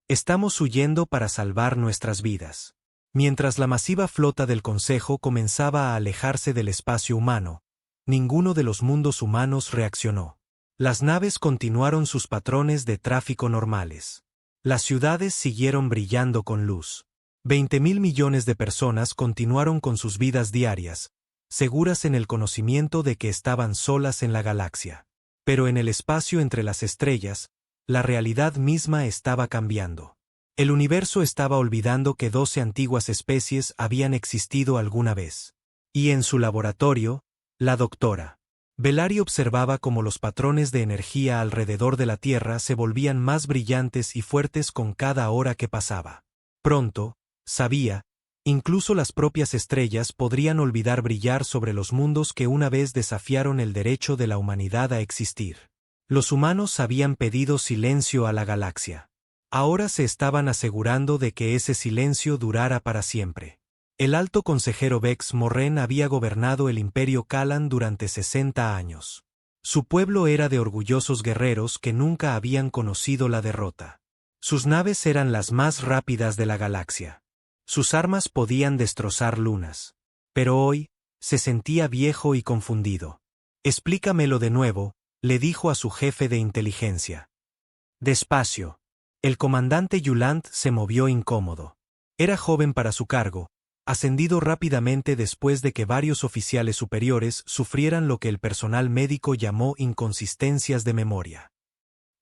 Estamos huyendo para salvar nuestras vidas. Mientras la masiva flota del Consejo comenzaba a alejarse del espacio humano, ninguno de los mundos humanos reaccionó. Las naves continuaron sus patrones de tráfico normales. Las ciudades siguieron brillando con luz. 20.000 millones de personas continuaron con sus vidas diarias, seguras en el conocimiento de que estaban solas en la galaxia. Pero en el espacio entre las estrellas, la realidad misma estaba cambiando. El universo estaba olvidando que 12 antiguas especies habían existido alguna vez. Y en su laboratorio, la doctora Velari observaba cómo los patrones de energía alrededor de la Tierra se volvían más brillantes y fuertes con cada hora que pasaba. Pronto, sabía, incluso las propias estrellas podrían olvidar brillar sobre los mundos que una vez desafiaron el derecho de la humanidad a existir. Los humanos habían pedido silencio a la galaxia. Ahora se estaban asegurando de que ese silencio durara para siempre. El alto consejero Vex Morren había gobernado el imperio Kalan durante 60 años. Su pueblo era de orgullosos guerreros que nunca habían conocido la derrota. Sus naves eran las más rápidas de la galaxia. Sus armas podían destrozar lunas. Pero hoy, se sentía viejo y confundido. Explícamelo de nuevo, le dijo a su jefe de inteligencia. Despacio. El comandante Yulant se movió incómodo. Era joven para su cargo, ascendido rápidamente después de que varios oficiales superiores sufrieran lo que el personal médico llamó inconsistencias de memoria.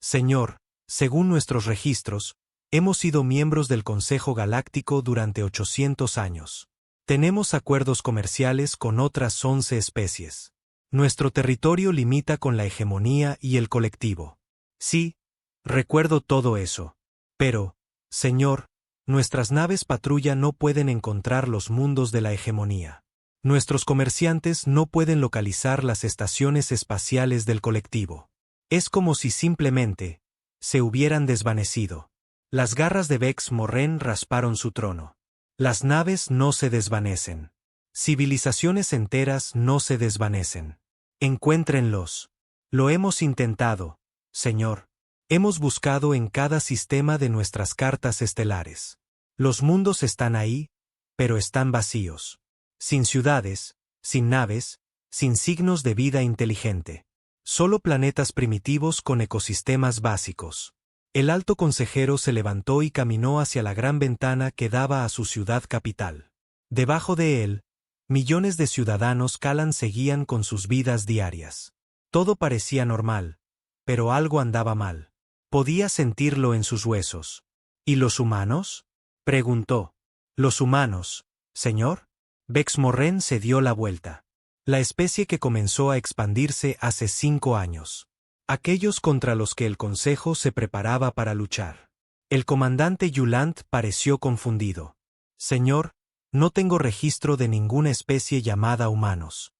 Señor, según nuestros registros, hemos sido miembros del Consejo Galáctico durante 800 años. Tenemos acuerdos comerciales con otras 11 especies. Nuestro territorio limita con la hegemonía y el colectivo. Sí, recuerdo todo eso. Pero, señor, nuestras naves patrulla no pueden encontrar los mundos de la hegemonía. Nuestros comerciantes no pueden localizar las estaciones espaciales del colectivo. Es como si simplemente se hubieran desvanecido. Las garras de Vex Morren rasparon su trono. Las naves no se desvanecen. Civilizaciones enteras no se desvanecen. Encuéntrenlos. Lo hemos intentado, señor. Hemos buscado en cada sistema de nuestras cartas estelares. Los mundos están ahí, pero están vacíos. Sin ciudades, sin naves, sin signos de vida inteligente. Solo planetas primitivos con ecosistemas básicos. El alto consejero se levantó y caminó hacia la gran ventana que daba a su ciudad capital. Debajo de él, millones de ciudadanos Kalan seguían con sus vidas diarias. Todo parecía normal, pero algo andaba mal. Podía sentirlo en sus huesos. ¿Y los humanos?, preguntó. ¿Los humanos, señor? Vex Morren se dio la vuelta. La especie que comenzó a expandirse hace 5 años. Aquellos contra los que el Consejo se preparaba para luchar. El comandante Yulant pareció confundido. Señor, no tengo registro de ninguna especie llamada humanos.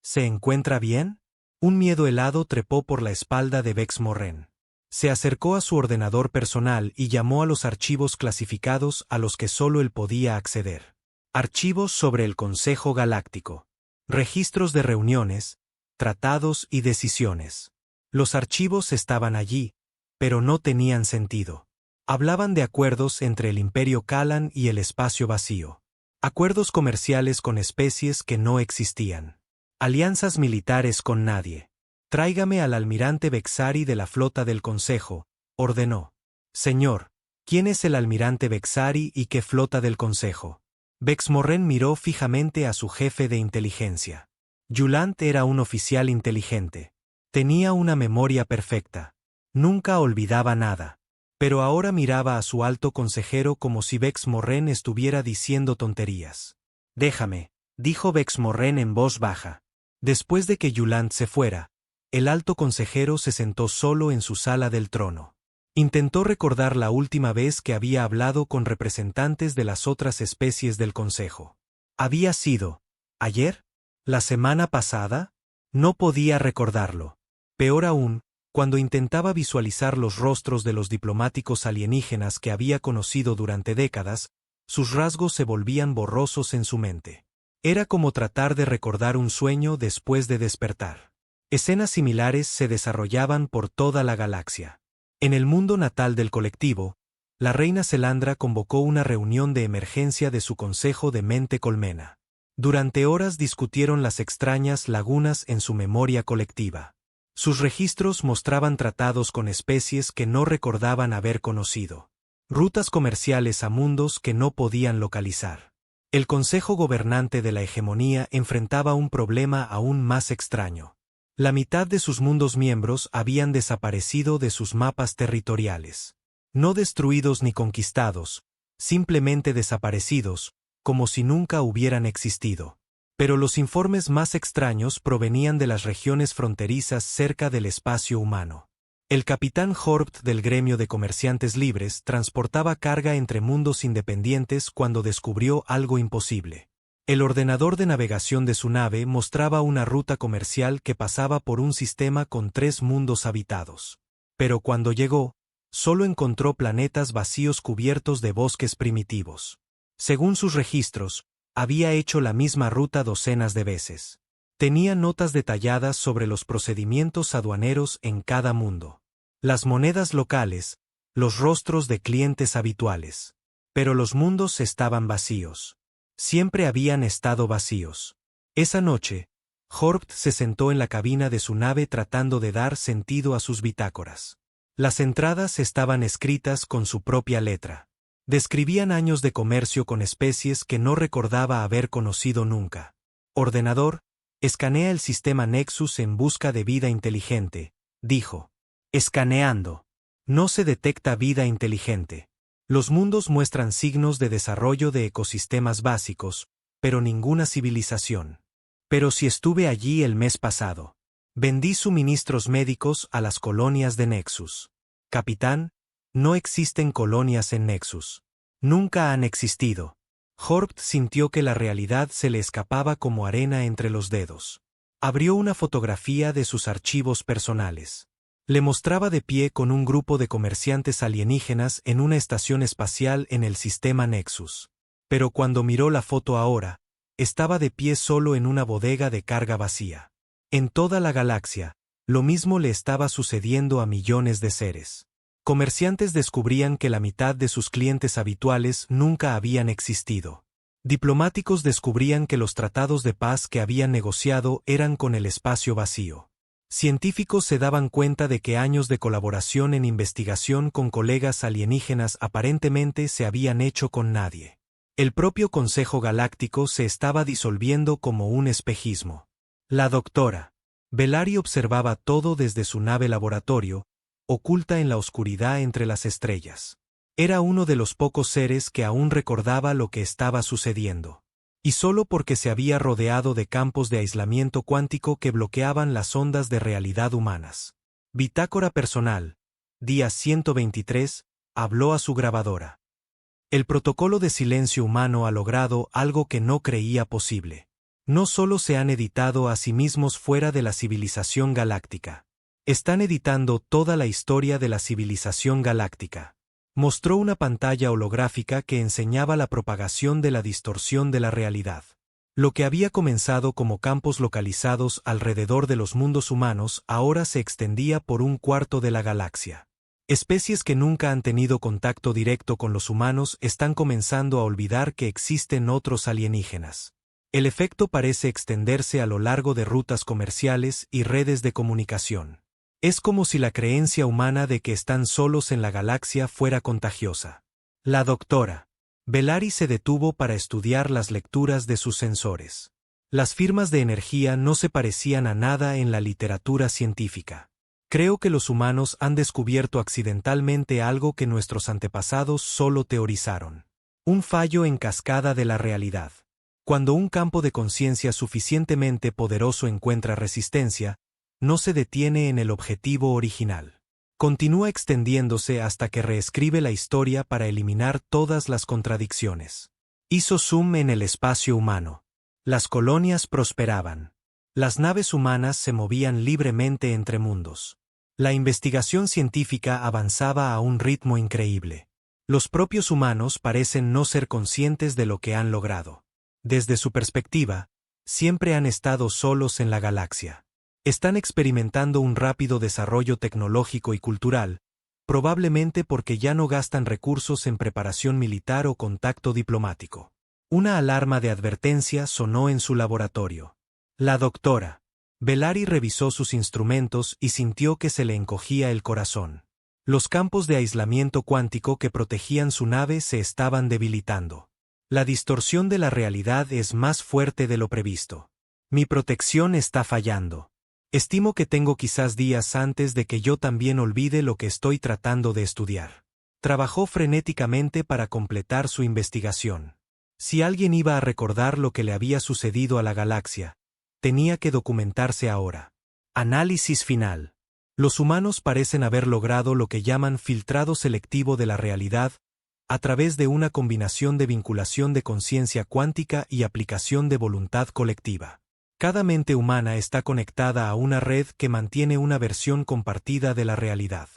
¿Se encuentra bien? Un miedo helado trepó por la espalda de Vex Morren. Se acercó a su ordenador personal y llamó a los archivos clasificados a los que solo él podía acceder. Archivos sobre el Consejo Galáctico. Registros de reuniones, tratados y decisiones. Los archivos estaban allí, pero no tenían sentido. Hablaban de acuerdos entre el Imperio Kalan y el espacio vacío. Acuerdos comerciales con especies que no existían. Alianzas militares con nadie. Tráigame al almirante Vexari de la flota del Consejo, ordenó. Señor, ¿quién es el almirante Vexari y qué flota del Consejo? Vex Morren miró fijamente a su jefe de inteligencia. Yulant era un oficial inteligente. Tenía una memoria perfecta. Nunca olvidaba nada. Pero ahora miraba a su alto consejero como si Vex Morren estuviera diciendo tonterías. Déjame, dijo Vex Morren en voz baja. Después de que Yulant se fuera, el alto consejero se sentó solo en su sala del trono. Intentó recordar la última vez que había hablado con representantes de las otras especies del Consejo. ¿Había sido ayer? ¿La semana pasada? No podía recordarlo. Peor aún, cuando intentaba visualizar los rostros de los diplomáticos alienígenas que había conocido durante décadas, sus rasgos se volvían borrosos en su mente. Era como tratar de recordar un sueño después de despertar. Escenas similares se desarrollaban por toda la galaxia. En el mundo natal del colectivo, la reina Selandra convocó una reunión de emergencia de su consejo de mente colmena. Durante horas discutieron las extrañas lagunas en su memoria colectiva. Sus registros mostraban tratados con especies que no recordaban haber conocido. Rutas comerciales a mundos que no podían localizar. El consejo gobernante de la hegemonía enfrentaba un problema aún más extraño. La mitad de sus mundos miembros habían desaparecido de sus mapas territoriales. No destruidos ni conquistados, simplemente desaparecidos, como si nunca hubieran existido. Pero los informes más extraños provenían de las regiones fronterizas cerca del espacio humano. El capitán Horbt del gremio de comerciantes libres transportaba carga entre mundos independientes cuando descubrió algo imposible. El ordenador de navegación de su nave mostraba una ruta comercial que pasaba por un sistema con 3 mundos habitados. Pero cuando llegó, solo encontró planetas vacíos cubiertos de bosques primitivos. Según sus registros, había hecho la misma ruta docenas de veces. Tenía notas detalladas sobre los procedimientos aduaneros en cada mundo. Las monedas locales, los rostros de clientes habituales. Pero los mundos estaban vacíos. Siempre habían estado vacíos. Esa noche, Horbt se sentó en la cabina de su nave tratando de dar sentido a sus bitácoras. Las entradas estaban escritas con su propia letra. Describían años de comercio con especies que no recordaba haber conocido nunca. Ordenador, escanea el sistema Nexus en busca de vida inteligente, dijo. Escaneando. No se detecta vida inteligente. Los mundos muestran signos de desarrollo de ecosistemas básicos, pero ninguna civilización. Pero si estuve allí el mes pasado. Vendí suministros médicos a las colonias de Nexus. Capitán, no existen colonias en Nexus. Nunca han existido. Horbt sintió que la realidad se le escapaba como arena entre los dedos. Abrió una fotografía de sus archivos personales. Le mostraba de pie con un grupo de comerciantes alienígenas en una estación espacial en el sistema Nexus. Pero cuando miró la foto ahora, estaba de pie solo en una bodega de carga vacía. En toda la galaxia, Lo mismo le estaba sucediendo a millones de seres. Comerciantes descubrían que la mitad de sus clientes habituales nunca habían existido. Diplomáticos descubrían que los tratados de paz que habían negociado eran con el espacio vacío. Científicos se daban cuenta de que años de colaboración en investigación con colegas alienígenas aparentemente se habían hecho con nadie. El propio Consejo Galáctico se estaba disolviendo como un espejismo. La doctora Bellari observaba todo desde su nave laboratorio, oculta en la oscuridad entre las estrellas. Era uno de los pocos seres que aún recordaba lo que estaba sucediendo. Y solo porque se había rodeado de campos de aislamiento cuántico que bloqueaban las ondas de realidad humanas. Bitácora personal. Día 123, habló a su grabadora. El protocolo de silencio humano ha logrado algo que no creía posible. No solo se han editado a sí mismos fuera de la civilización galáctica. Están editando toda la historia de la civilización galáctica. Mostró una pantalla holográfica que enseñaba la propagación de la distorsión de la realidad. Lo que había comenzado como campos localizados alrededor de los mundos humanos ahora se extendía por un cuarto de la galaxia. Especies que nunca han tenido contacto directo con los humanos están comenzando a olvidar que existen otros alienígenas. El efecto parece extenderse a lo largo de rutas comerciales y redes de comunicación. Es como si la creencia humana de que están solos en la galaxia fuera contagiosa. La doctora Bellari se detuvo para estudiar las lecturas de sus sensores. Las firmas de energía no se parecían a nada en la literatura científica. Creo que los humanos han descubierto accidentalmente algo que nuestros antepasados solo teorizaron. Un fallo en cascada de la realidad. Cuando un campo de conciencia suficientemente poderoso encuentra resistencia, no se detiene en el objetivo original. Continúa extendiéndose hasta que reescribe la historia para eliminar todas las contradicciones. Hizo zoom en el espacio humano. Las colonias prosperaban. Las naves humanas se movían libremente entre mundos. La investigación científica avanzaba a un ritmo increíble. Los propios humanos parecen no ser conscientes de lo que han logrado. Desde su perspectiva, siempre han estado solos en la galaxia. Están experimentando un rápido desarrollo tecnológico y cultural, probablemente porque ya no gastan recursos en preparación militar o contacto diplomático. Una alarma de advertencia sonó en su laboratorio. La doctora Bellari revisó sus instrumentos y sintió que se le encogía el corazón. Los campos de aislamiento cuántico que protegían su nave se estaban debilitando. La distorsión de la realidad es más fuerte de lo previsto. Mi protección está fallando. Estimo que tengo quizás días antes de que yo también olvide lo que estoy tratando de estudiar. Trabajó frenéticamente para completar su investigación. Si alguien iba a recordar lo que le había sucedido a la galaxia, tenía que documentarse ahora. Análisis final. Los humanos parecen haber logrado lo que llaman filtrado selectivo de la realidad, a través de una combinación de vinculación de conciencia cuántica y aplicación de voluntad colectiva. Cada mente humana está conectada a una red que mantiene una versión compartida de la realidad.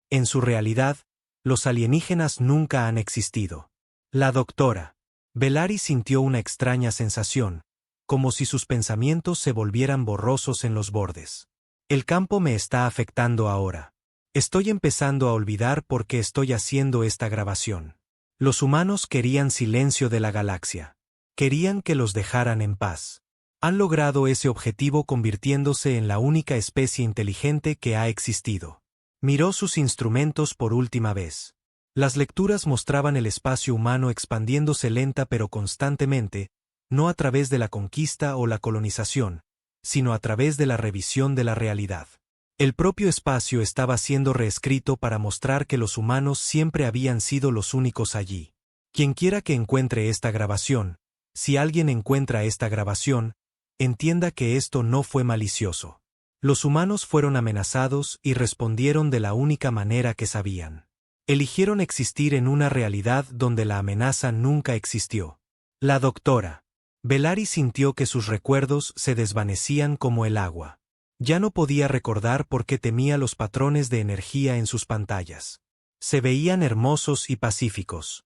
En su realidad, los alienígenas nunca han existido. La doctora Bellari sintió una extraña sensación, como si sus pensamientos se volvieran borrosos en los bordes. El campo me está afectando ahora. Estoy empezando a olvidar por qué estoy haciendo esta grabación. Los humanos querían silencio de la galaxia. Querían que los dejaran en paz. Han logrado ese objetivo convirtiéndose en la única especie inteligente que ha existido. Miró sus instrumentos por última vez. Las lecturas mostraban el espacio humano expandiéndose lenta pero constantemente, no a través de la conquista o la colonización, sino a través de la revisión de la realidad. El propio espacio estaba siendo reescrito para mostrar que los humanos siempre habían sido los únicos allí. Quienquiera que encuentre esta grabación, si alguien encuentra esta grabación, entienda que esto no fue malicioso. Los humanos fueron amenazados y respondieron de la única manera que sabían. Eligieron existir en una realidad donde la amenaza nunca existió. La doctora Bellari sintió que sus recuerdos se desvanecían como el agua. Ya no podía recordar por qué temía los patrones de energía en sus pantallas. Se veían hermosos y pacíficos.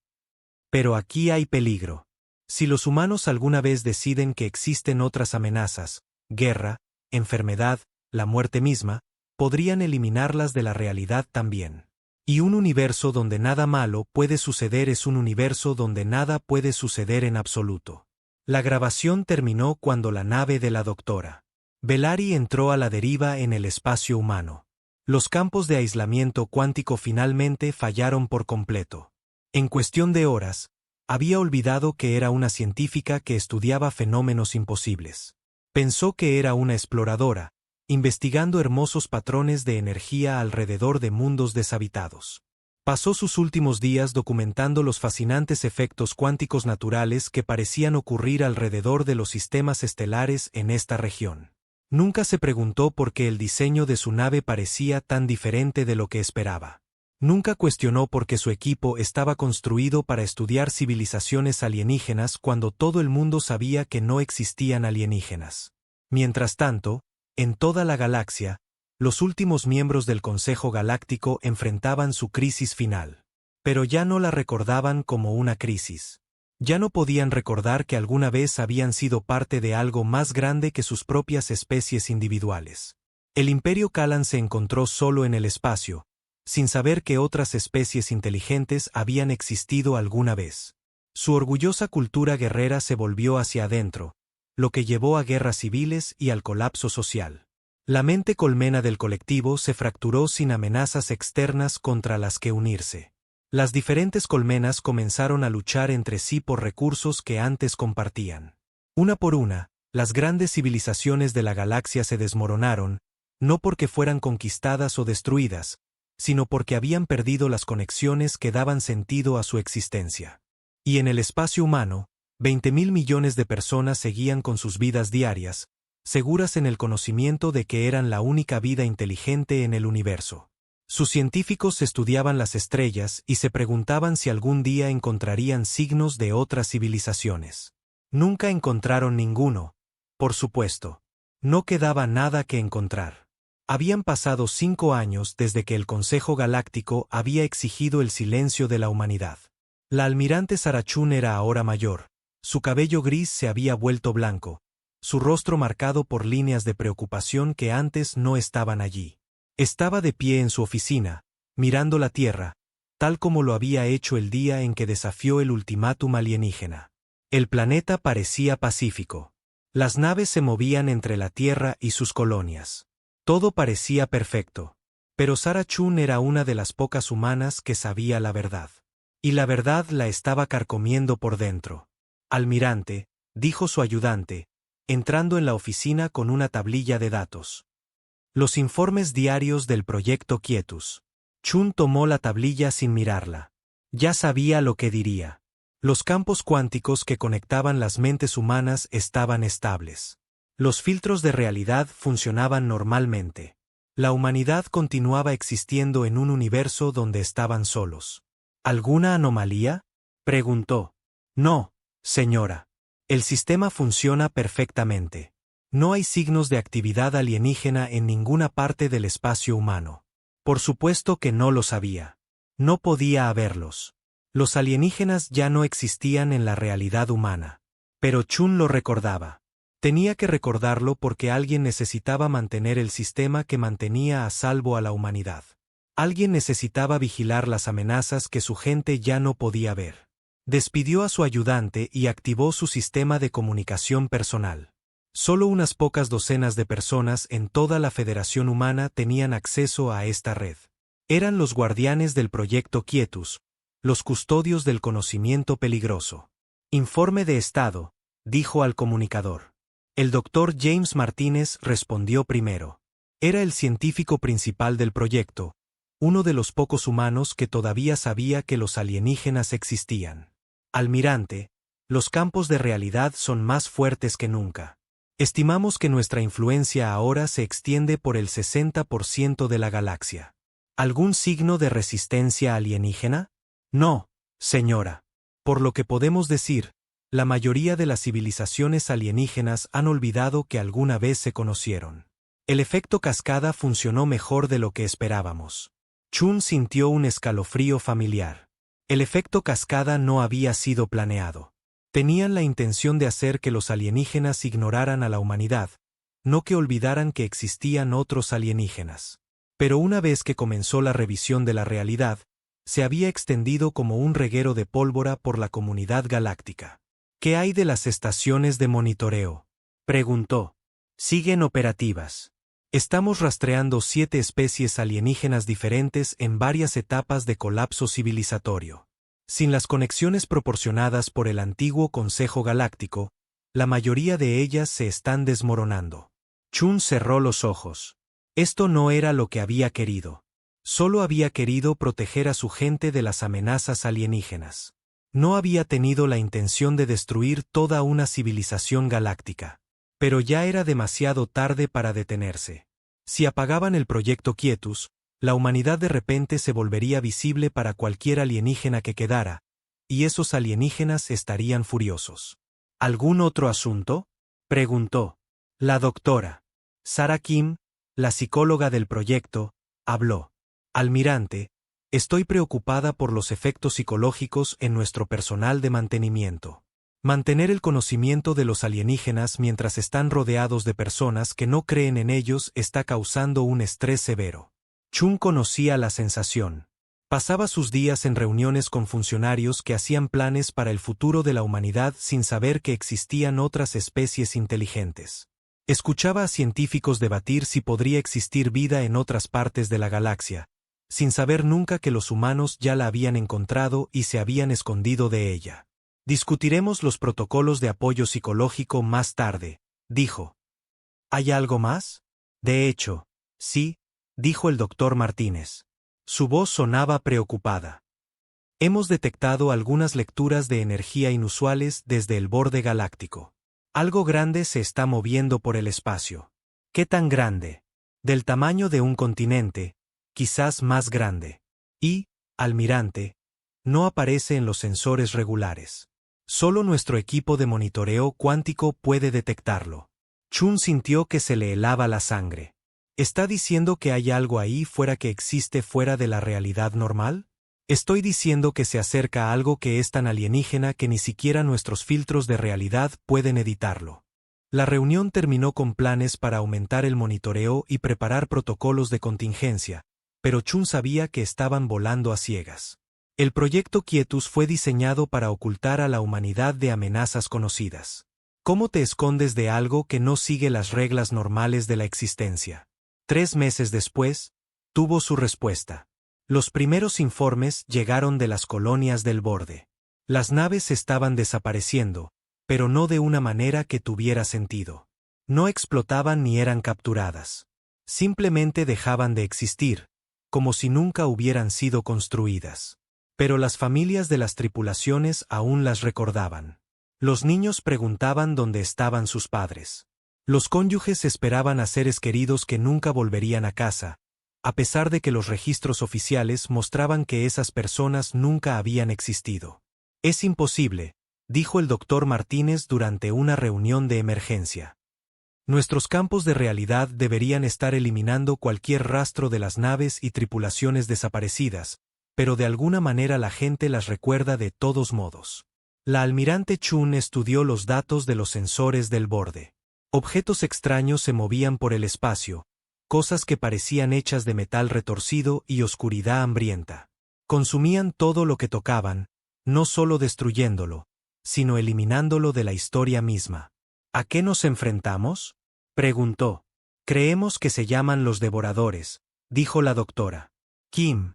Pero aquí hay peligro. Si los humanos alguna vez deciden que existen otras amenazas, guerra, enfermedad, la muerte misma, podrían eliminarlas de la realidad también. Y un universo donde nada malo puede suceder es un universo donde nada puede suceder en absoluto. La grabación terminó cuando la nave de la doctora Bellari entró a la deriva en el espacio humano. Los campos de aislamiento cuántico finalmente fallaron por completo. En cuestión de horas, había olvidado que era una científica que estudiaba fenómenos imposibles. Pensó que era una exploradora, investigando hermosos patrones de energía alrededor de mundos deshabitados. Pasó sus últimos días documentando los fascinantes efectos cuánticos naturales que parecían ocurrir alrededor de los sistemas estelares en esta región. Nunca se preguntó por qué el diseño de su nave parecía tan diferente de lo que esperaba. Nunca cuestionó por qué su equipo estaba construido para estudiar civilizaciones alienígenas cuando todo el mundo sabía que no existían alienígenas. Mientras tanto, en toda la galaxia, los últimos miembros del Consejo Galáctico enfrentaban su crisis final. Pero ya no la recordaban como una crisis. Ya no podían recordar que alguna vez habían sido parte de algo más grande que sus propias especies individuales. El Imperio Kalan se encontró solo en el espacio, sin saber que otras especies inteligentes habían existido alguna vez. Su orgullosa cultura guerrera se volvió hacia adentro, lo que llevó a guerras civiles y al colapso social. La mente colmena del colectivo se fracturó sin amenazas externas contra las que unirse. Las diferentes colmenas comenzaron a luchar entre sí por recursos que antes compartían. Una por una, las grandes civilizaciones de la galaxia se desmoronaron, no porque fueran conquistadas o destruidas, sino porque habían perdido las conexiones que daban sentido a su existencia. Y en el espacio humano, 20.000 millones de personas seguían con sus vidas diarias, seguras en el conocimiento de que eran la única vida inteligente en el universo. Sus científicos estudiaban las estrellas y se preguntaban si algún día encontrarían signos de otras civilizaciones. Nunca encontraron ninguno, por supuesto. No quedaba nada que encontrar. Habían pasado 5 años desde que el Consejo Galáctico había exigido el silencio de la humanidad. La almirante Sarachun era ahora mayor, su cabello gris se había vuelto blanco, su rostro marcado por líneas de preocupación que antes no estaban allí. Estaba de pie en su oficina, mirando la Tierra, tal como lo había hecho el día en que desafió el ultimátum alienígena. El planeta parecía pacífico. Las naves se movían entre la Tierra y sus colonias. Todo parecía perfecto. Pero Sarachun era una de las pocas humanas que sabía la verdad. Y la verdad la estaba carcomiendo por dentro. Almirante, dijo su ayudante, entrando en la oficina con una tablilla de datos. Los informes diarios del proyecto Quietus. Chun tomó la tablilla sin mirarla. Ya sabía lo que diría. Los campos cuánticos que conectaban las mentes humanas estaban estables. Los filtros de realidad funcionaban normalmente. La humanidad continuaba existiendo en un universo donde estaban solos. ¿Alguna anomalía?, preguntó. No, señora. El sistema funciona perfectamente. No hay signos de actividad alienígena en ninguna parte del espacio humano. Por supuesto que no lo sabía. No podía haberlos. Los alienígenas ya no existían en la realidad humana. Pero Chun lo recordaba. Tenía que recordarlo porque alguien necesitaba mantener el sistema que mantenía a salvo a la humanidad. Alguien necesitaba vigilar las amenazas que su gente ya no podía ver. Despidió a su ayudante y activó su sistema de comunicación personal. Solo unas pocas docenas de personas en toda la Federación Humana tenían acceso a esta red. Eran los guardianes del proyecto Quietus, los custodios del conocimiento peligroso. Informe de estado, dijo al comunicador. El doctor James Martínez respondió primero. Era el científico principal del proyecto, uno de los pocos humanos que todavía sabía que los alienígenas existían. Almirante, los campos de realidad son más fuertes que nunca. Estimamos que nuestra influencia ahora se extiende por el 60% de la galaxia. ¿Algún signo de resistencia alienígena? No, señora. Por lo que podemos decir, la mayoría de las civilizaciones alienígenas han olvidado que alguna vez se conocieron. El efecto cascada funcionó mejor de lo que esperábamos. Chun sintió un escalofrío familiar. El efecto cascada no había sido planeado. Tenían la intención de hacer que los alienígenas ignoraran a la humanidad, no que olvidaran que existían otros alienígenas. Pero una vez que comenzó la revisión de la realidad, se había extendido como un reguero de pólvora por la comunidad galáctica. ¿Qué hay de las estaciones de monitoreo?, preguntó. Siguen operativas. Estamos rastreando 7 especies alienígenas diferentes en varias etapas de colapso civilizatorio. Sin las conexiones proporcionadas por el antiguo Consejo Galáctico, la mayoría de ellas se están desmoronando. Chun cerró los ojos. Esto no era lo que había querido. Solo había querido proteger a su gente de las amenazas alienígenas. No había tenido la intención de destruir toda una civilización galáctica. Pero ya era demasiado tarde para detenerse. Si apagaban el proyecto Quietus, la humanidad de repente se volvería visible para cualquier alienígena que quedara, y esos alienígenas estarían furiosos. ¿Algún otro asunto?, preguntó. La doctora Sarah Kim, la psicóloga del proyecto, habló. Almirante, estoy preocupada por los efectos psicológicos en nuestro personal de mantenimiento. Mantener el conocimiento de los alienígenas mientras están rodeados de personas que no creen en ellos está causando un estrés severo. Chun conocía la sensación. Pasaba sus días en reuniones con funcionarios que hacían planes para el futuro de la humanidad sin saber que existían otras especies inteligentes. Escuchaba a científicos debatir si podría existir vida en otras partes de la galaxia, sin saber nunca que los humanos ya la habían encontrado y se habían escondido de ella. Discutiremos los protocolos de apoyo psicológico más tarde, dijo. ¿Hay algo más? De hecho, sí, dijo el doctor Martínez. Su voz sonaba preocupada. Hemos detectado algunas lecturas de energía inusuales desde el borde galáctico. Algo grande se está moviendo por el espacio. ¿Qué tan grande? Del tamaño de un continente, quizás más grande. Y, almirante, no aparece en los sensores regulares. Solo nuestro equipo de monitoreo cuántico puede detectarlo. Chun sintió que se le helaba la sangre. ¿Está diciendo que hay algo ahí fuera que existe fuera de la realidad normal? Estoy diciendo que se acerca a algo que es tan alienígena que ni siquiera nuestros filtros de realidad pueden editarlo. La reunión terminó con planes para aumentar el monitoreo y preparar protocolos de contingencia, pero Chun sabía que estaban volando a ciegas. El proyecto Quietus fue diseñado para ocultar a la humanidad de amenazas conocidas. ¿Cómo te escondes de algo que no sigue las reglas normales de la existencia? 3 meses después, tuvo su respuesta. Los primeros informes llegaron de las colonias del borde. Las naves estaban desapareciendo, pero no de una manera que tuviera sentido. No explotaban ni eran capturadas. Simplemente dejaban de existir, como si nunca hubieran sido construidas. Pero las familias de las tripulaciones aún las recordaban. Los niños preguntaban dónde estaban sus padres. Los cónyuges esperaban a seres queridos que nunca volverían a casa, a pesar de que los registros oficiales mostraban que esas personas nunca habían existido. Es imposible, dijo el doctor Martínez durante una reunión de emergencia. Nuestros campos de realidad deberían estar eliminando cualquier rastro de las naves y tripulaciones desaparecidas, pero de alguna manera la gente las recuerda de todos modos. La almirante Chun estudió los datos de los sensores del borde. Objetos extraños se movían por el espacio, cosas que parecían hechas de metal retorcido y oscuridad hambrienta. Consumían todo lo que tocaban, no solo destruyéndolo, sino eliminándolo de la historia misma. ¿A qué nos enfrentamos?, preguntó. Creemos que se llaman los devoradores, dijo la doctora Kim.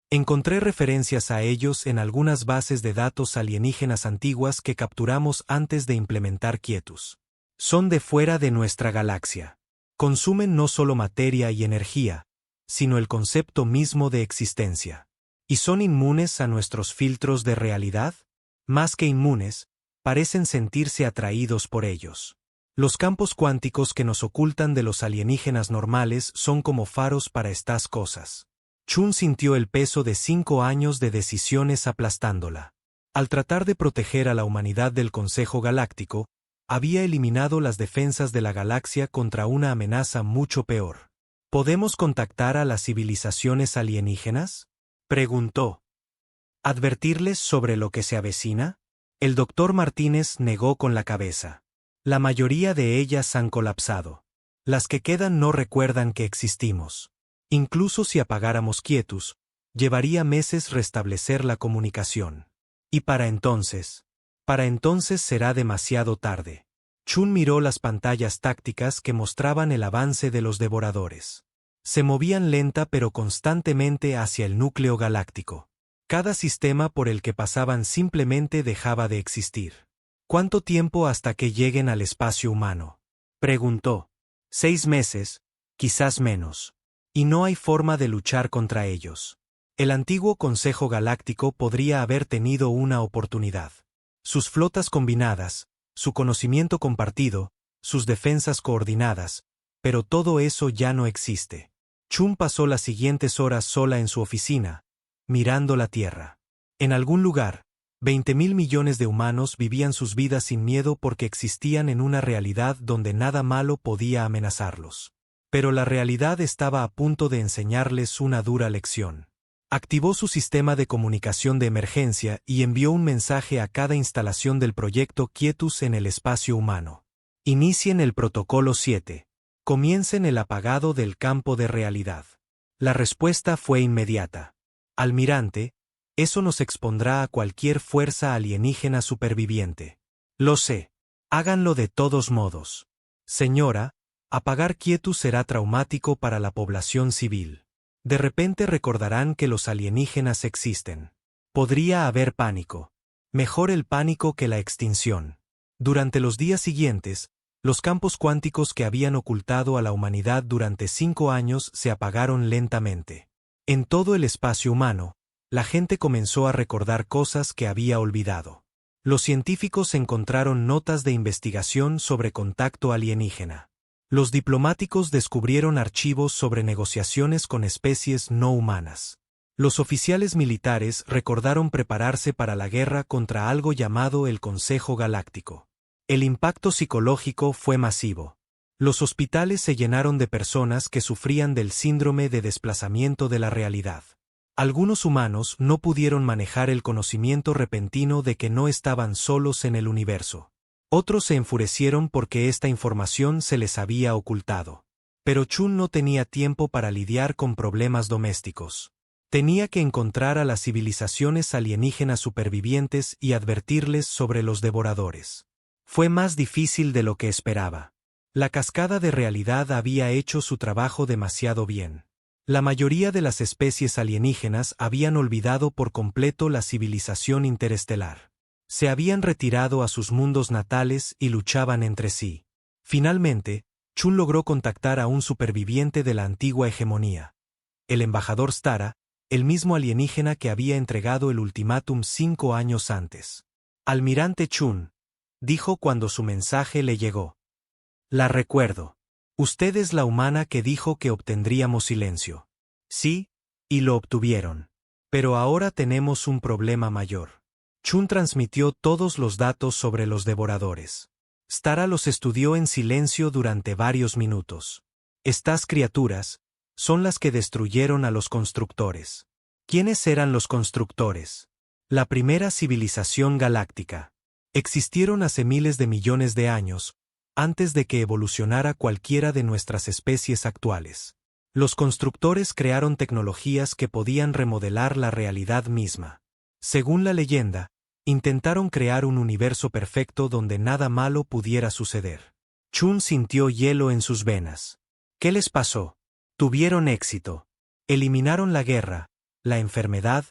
Encontré referencias a ellos en algunas bases de datos alienígenas antiguas que capturamos antes de implementar Quietus. Son de fuera de nuestra galaxia. Consumen no solo materia y energía, sino el concepto mismo de existencia. ¿Y son inmunes a nuestros filtros de realidad? Más que inmunes, parecen sentirse atraídos por ellos. Los campos cuánticos que nos ocultan de los alienígenas normales son como faros para estas cosas. Chun sintió el peso de 5 años de decisiones aplastándola. Al tratar de proteger a la humanidad del Consejo Galáctico, había eliminado las defensas de la galaxia contra una amenaza mucho peor. ¿Podemos contactar a las civilizaciones alienígenas?, preguntó. ¿Advertirles sobre lo que se avecina? El doctor Martínez negó con la cabeza. La mayoría de ellas han colapsado. Las que quedan no recuerdan que existimos. Incluso si apagáramos Quietus, llevaría meses restablecer la comunicación. Y para entonces será demasiado tarde. Chun miró las pantallas tácticas que mostraban el avance de los devoradores. Se movían lenta pero constantemente hacia el núcleo galáctico. Cada sistema por el que pasaban simplemente dejaba de existir. ¿Cuánto tiempo hasta que lleguen al espacio humano?, preguntó. 6 meses, quizás menos. Y no hay forma de luchar contra ellos. El antiguo Consejo Galáctico podría haber tenido una oportunidad. Sus flotas combinadas, su conocimiento compartido, sus defensas coordinadas, pero todo eso ya no existe. Chun pasó las siguientes horas sola en su oficina, mirando la Tierra. En algún lugar, 20.000 millones de humanos vivían sus vidas sin miedo porque existían en una realidad donde nada malo podía amenazarlos. Pero la realidad estaba a punto de enseñarles una dura lección. Activó su sistema de comunicación de emergencia y envió un mensaje a cada instalación del proyecto Quietus en el espacio humano. Inicien el protocolo 7. Comiencen el apagado del campo de realidad. La respuesta fue inmediata. Almirante, eso nos expondrá a cualquier fuerza alienígena superviviente. Lo sé. Háganlo de todos modos. Señora, apagar Quietus será traumático para la población civil. De repente recordarán que los alienígenas existen. Podría haber pánico. Mejor el pánico que la extinción. Durante los días siguientes, los campos cuánticos que habían ocultado a la humanidad durante 5 años se apagaron lentamente. En todo el espacio humano, la gente comenzó a recordar cosas que había olvidado. Los científicos encontraron notas de investigación sobre contacto alienígena. Los diplomáticos descubrieron archivos sobre negociaciones con especies no humanas. Los oficiales militares recordaron prepararse para la guerra contra algo llamado el Consejo Galáctico. El impacto psicológico fue masivo. Los hospitales se llenaron de personas que sufrían del síndrome de desplazamiento de la realidad. Algunos humanos no pudieron manejar el conocimiento repentino de que no estaban solos en el universo. Otros se enfurecieron porque esta información se les había ocultado. Pero Chun no tenía tiempo para lidiar con problemas domésticos. Tenía que encontrar a las civilizaciones alienígenas supervivientes y advertirles sobre los devoradores. Fue más difícil de lo que esperaba. La cascada de realidad había hecho su trabajo demasiado bien. La mayoría de las especies alienígenas habían olvidado por completo la civilización interestelar. Se habían retirado a sus mundos natales y luchaban entre sí. Finalmente, Chun logró contactar a un superviviente de la antigua hegemonía. El embajador Stara, el mismo alienígena que había entregado el ultimátum 5 años antes. Almirante Chun, dijo cuando su mensaje le llegó. La recuerdo. Usted es la humana que dijo que obtendríamos silencio. Sí, y lo obtuvieron. Pero ahora tenemos un problema mayor. Chun transmitió todos los datos sobre los devoradores. Stara los estudió en silencio durante varios minutos. Estas criaturas son las que destruyeron a los constructores. ¿Quiénes eran los constructores? La primera civilización galáctica. Existieron hace miles de millones de años, antes de que evolucionara cualquiera de nuestras especies actuales. Los constructores crearon tecnologías que podían remodelar la realidad misma. Según la leyenda, intentaron crear un universo perfecto donde nada malo pudiera suceder. Chun sintió hielo en sus venas. ¿Qué les pasó? Tuvieron éxito. Eliminaron la guerra, la enfermedad,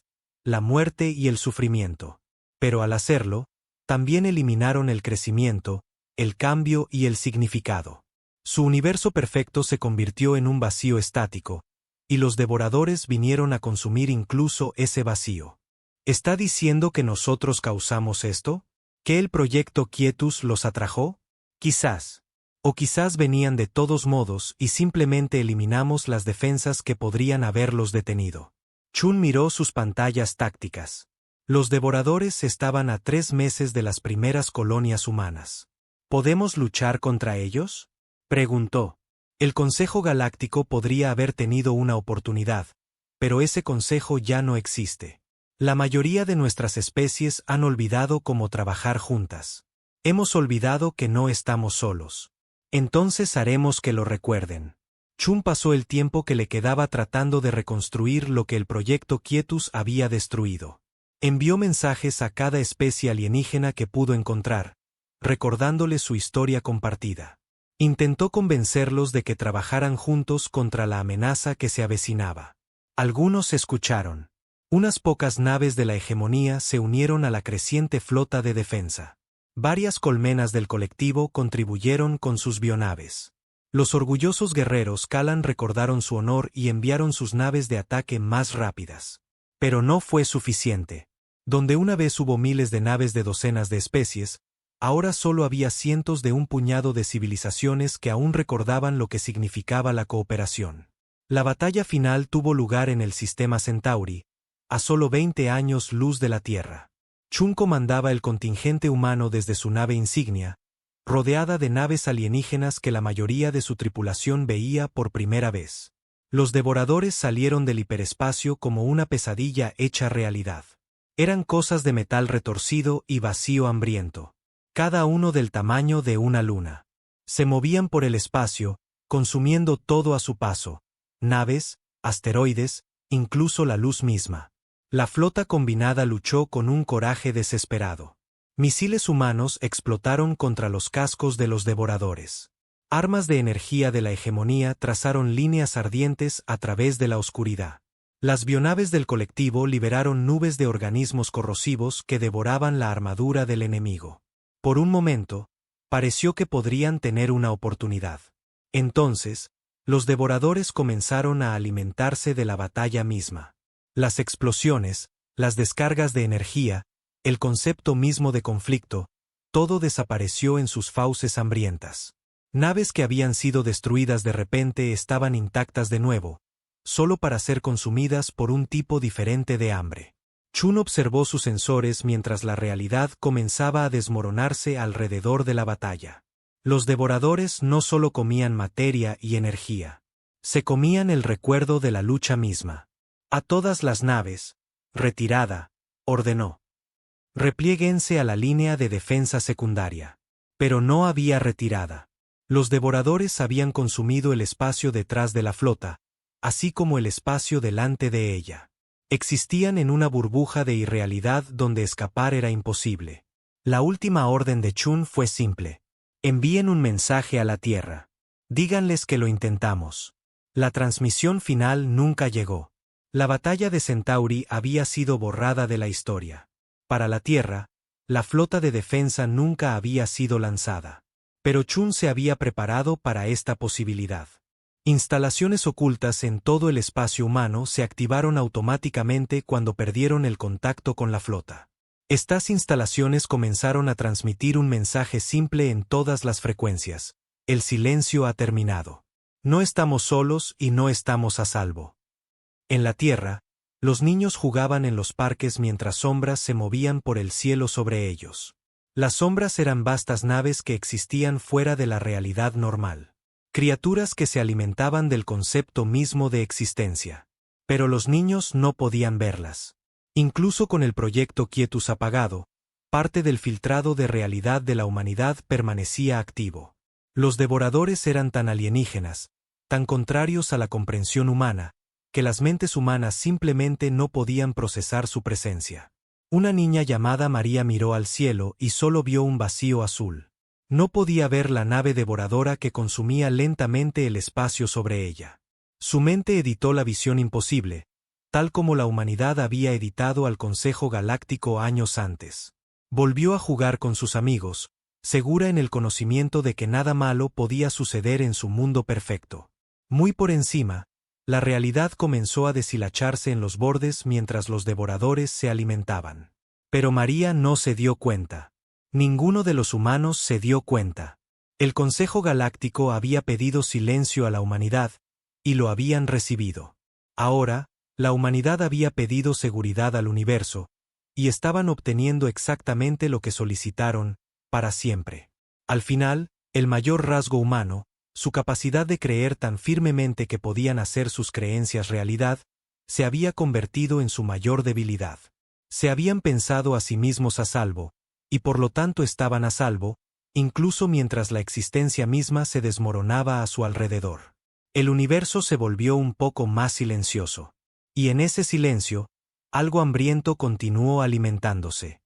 la muerte y el sufrimiento. Pero al hacerlo, también eliminaron el crecimiento, el cambio y el significado. Su universo perfecto se convirtió en un vacío estático, y los devoradores vinieron a consumir incluso ese vacío. ¿Está diciendo que nosotros causamos esto? ¿Que el proyecto Quietus los atrajo? Quizás. O quizás venían de todos modos y simplemente eliminamos las defensas que podrían haberlos detenido. Chun miró sus pantallas tácticas. Los devoradores estaban a 3 meses de las primeras colonias humanas. ¿Podemos luchar contra ellos?, preguntó. El Consejo Galáctico podría haber tenido una oportunidad, pero ese consejo ya no existe. La mayoría de nuestras especies han olvidado cómo trabajar juntas. Hemos olvidado que no estamos solos. Entonces haremos que lo recuerden. Chun pasó el tiempo que le quedaba tratando de reconstruir lo que el proyecto Quietus había destruido. Envió mensajes a cada especie alienígena que pudo encontrar, recordándoles su historia compartida. Intentó convencerlos de que trabajaran juntos contra la amenaza que se avecinaba. Algunos escucharon. Unas pocas naves de la hegemonía se unieron a la creciente flota de defensa. Varias colmenas del colectivo contribuyeron con sus bionaves. Los orgullosos guerreros Kalan recordaron su honor y enviaron sus naves de ataque más rápidas. Pero no fue suficiente. Donde una vez hubo miles de naves de docenas de especies, ahora solo había cientos de un puñado de civilizaciones que aún recordaban lo que significaba la cooperación. La batalla final tuvo lugar en el sistema Centauri, a solo 20 años luz de la Tierra. Chun comandaba el contingente humano desde su nave insignia, rodeada de naves alienígenas que la mayoría de su tripulación veía por primera vez. Los devoradores salieron del hiperespacio como una pesadilla hecha realidad. Eran cosas de metal retorcido y vacío hambriento, cada uno del tamaño de una luna. Se movían por el espacio, consumiendo todo a su paso, naves, asteroides, incluso la luz misma. La flota combinada luchó con un coraje desesperado. Misiles humanos explotaron contra los cascos de los devoradores. Armas de energía de la hegemonía trazaron líneas ardientes a través de la oscuridad. Las bionaves del colectivo liberaron nubes de organismos corrosivos que devoraban la armadura del enemigo. Por un momento, pareció que podrían tener una oportunidad. Entonces, los devoradores comenzaron a alimentarse de la batalla misma. Las explosiones, las descargas de energía, el concepto mismo de conflicto, todo desapareció en sus fauces hambrientas. Naves que habían sido destruidas de repente estaban intactas de nuevo, solo para ser consumidas por un tipo diferente de hambre. Chun observó sus sensores mientras la realidad comenzaba a desmoronarse alrededor de la batalla. Los devoradores no solo comían materia y energía, se comían el recuerdo de la lucha misma. A todas las naves, retirada, ordenó. Repliéguense a la línea de defensa secundaria. Pero no había retirada. Los devoradores habían consumido el espacio detrás de la flota, así como el espacio delante de ella. Existían en una burbuja de irrealidad donde escapar era imposible. La última orden de Chun fue simple. Envíen un mensaje a la Tierra. Díganles que lo intentamos. La transmisión final nunca llegó. La batalla de Centauri había sido borrada de la historia. Para la Tierra, la flota de defensa nunca había sido lanzada. Pero Chun se había preparado para esta posibilidad. Instalaciones ocultas en todo el espacio humano se activaron automáticamente cuando perdieron el contacto con la flota. Estas instalaciones comenzaron a transmitir un mensaje simple en todas las frecuencias: el silencio ha terminado. No estamos solos y no estamos a salvo. En la Tierra, los niños jugaban en los parques mientras sombras se movían por el cielo sobre ellos. Las sombras eran vastas naves que existían fuera de la realidad normal. Criaturas que se alimentaban del concepto mismo de existencia. Pero los niños no podían verlas. Incluso con el proyecto Quietus apagado, parte del filtrado de realidad de la humanidad permanecía activo. Los devoradores eran tan alienígenas, tan contrarios a la comprensión humana, que las mentes humanas simplemente no podían procesar su presencia. Una niña llamada María miró al cielo y solo vio un vacío azul. No podía ver la nave devoradora que consumía lentamente el espacio sobre ella. Su mente editó la visión imposible, tal como la humanidad había editado al Consejo Galáctico años antes. Volvió a jugar con sus amigos, segura en el conocimiento de que nada malo podía suceder en su mundo perfecto. Muy por encima, la realidad comenzó a deshilacharse en los bordes mientras los devoradores se alimentaban. Pero María no se dio cuenta. Ninguno de los humanos se dio cuenta. El Consejo Galáctico había pedido silencio a la humanidad, y lo habían recibido. Ahora, la humanidad había pedido seguridad al universo, y estaban obteniendo exactamente lo que solicitaron, para siempre. Al final, el mayor rasgo humano, su capacidad de creer tan firmemente que podían hacer sus creencias realidad, se había convertido en su mayor debilidad. Se habían pensado a sí mismos a salvo, y por lo tanto estaban a salvo, incluso mientras la existencia misma se desmoronaba a su alrededor. El universo se volvió un poco más silencioso. Y en ese silencio, algo hambriento continuó alimentándose.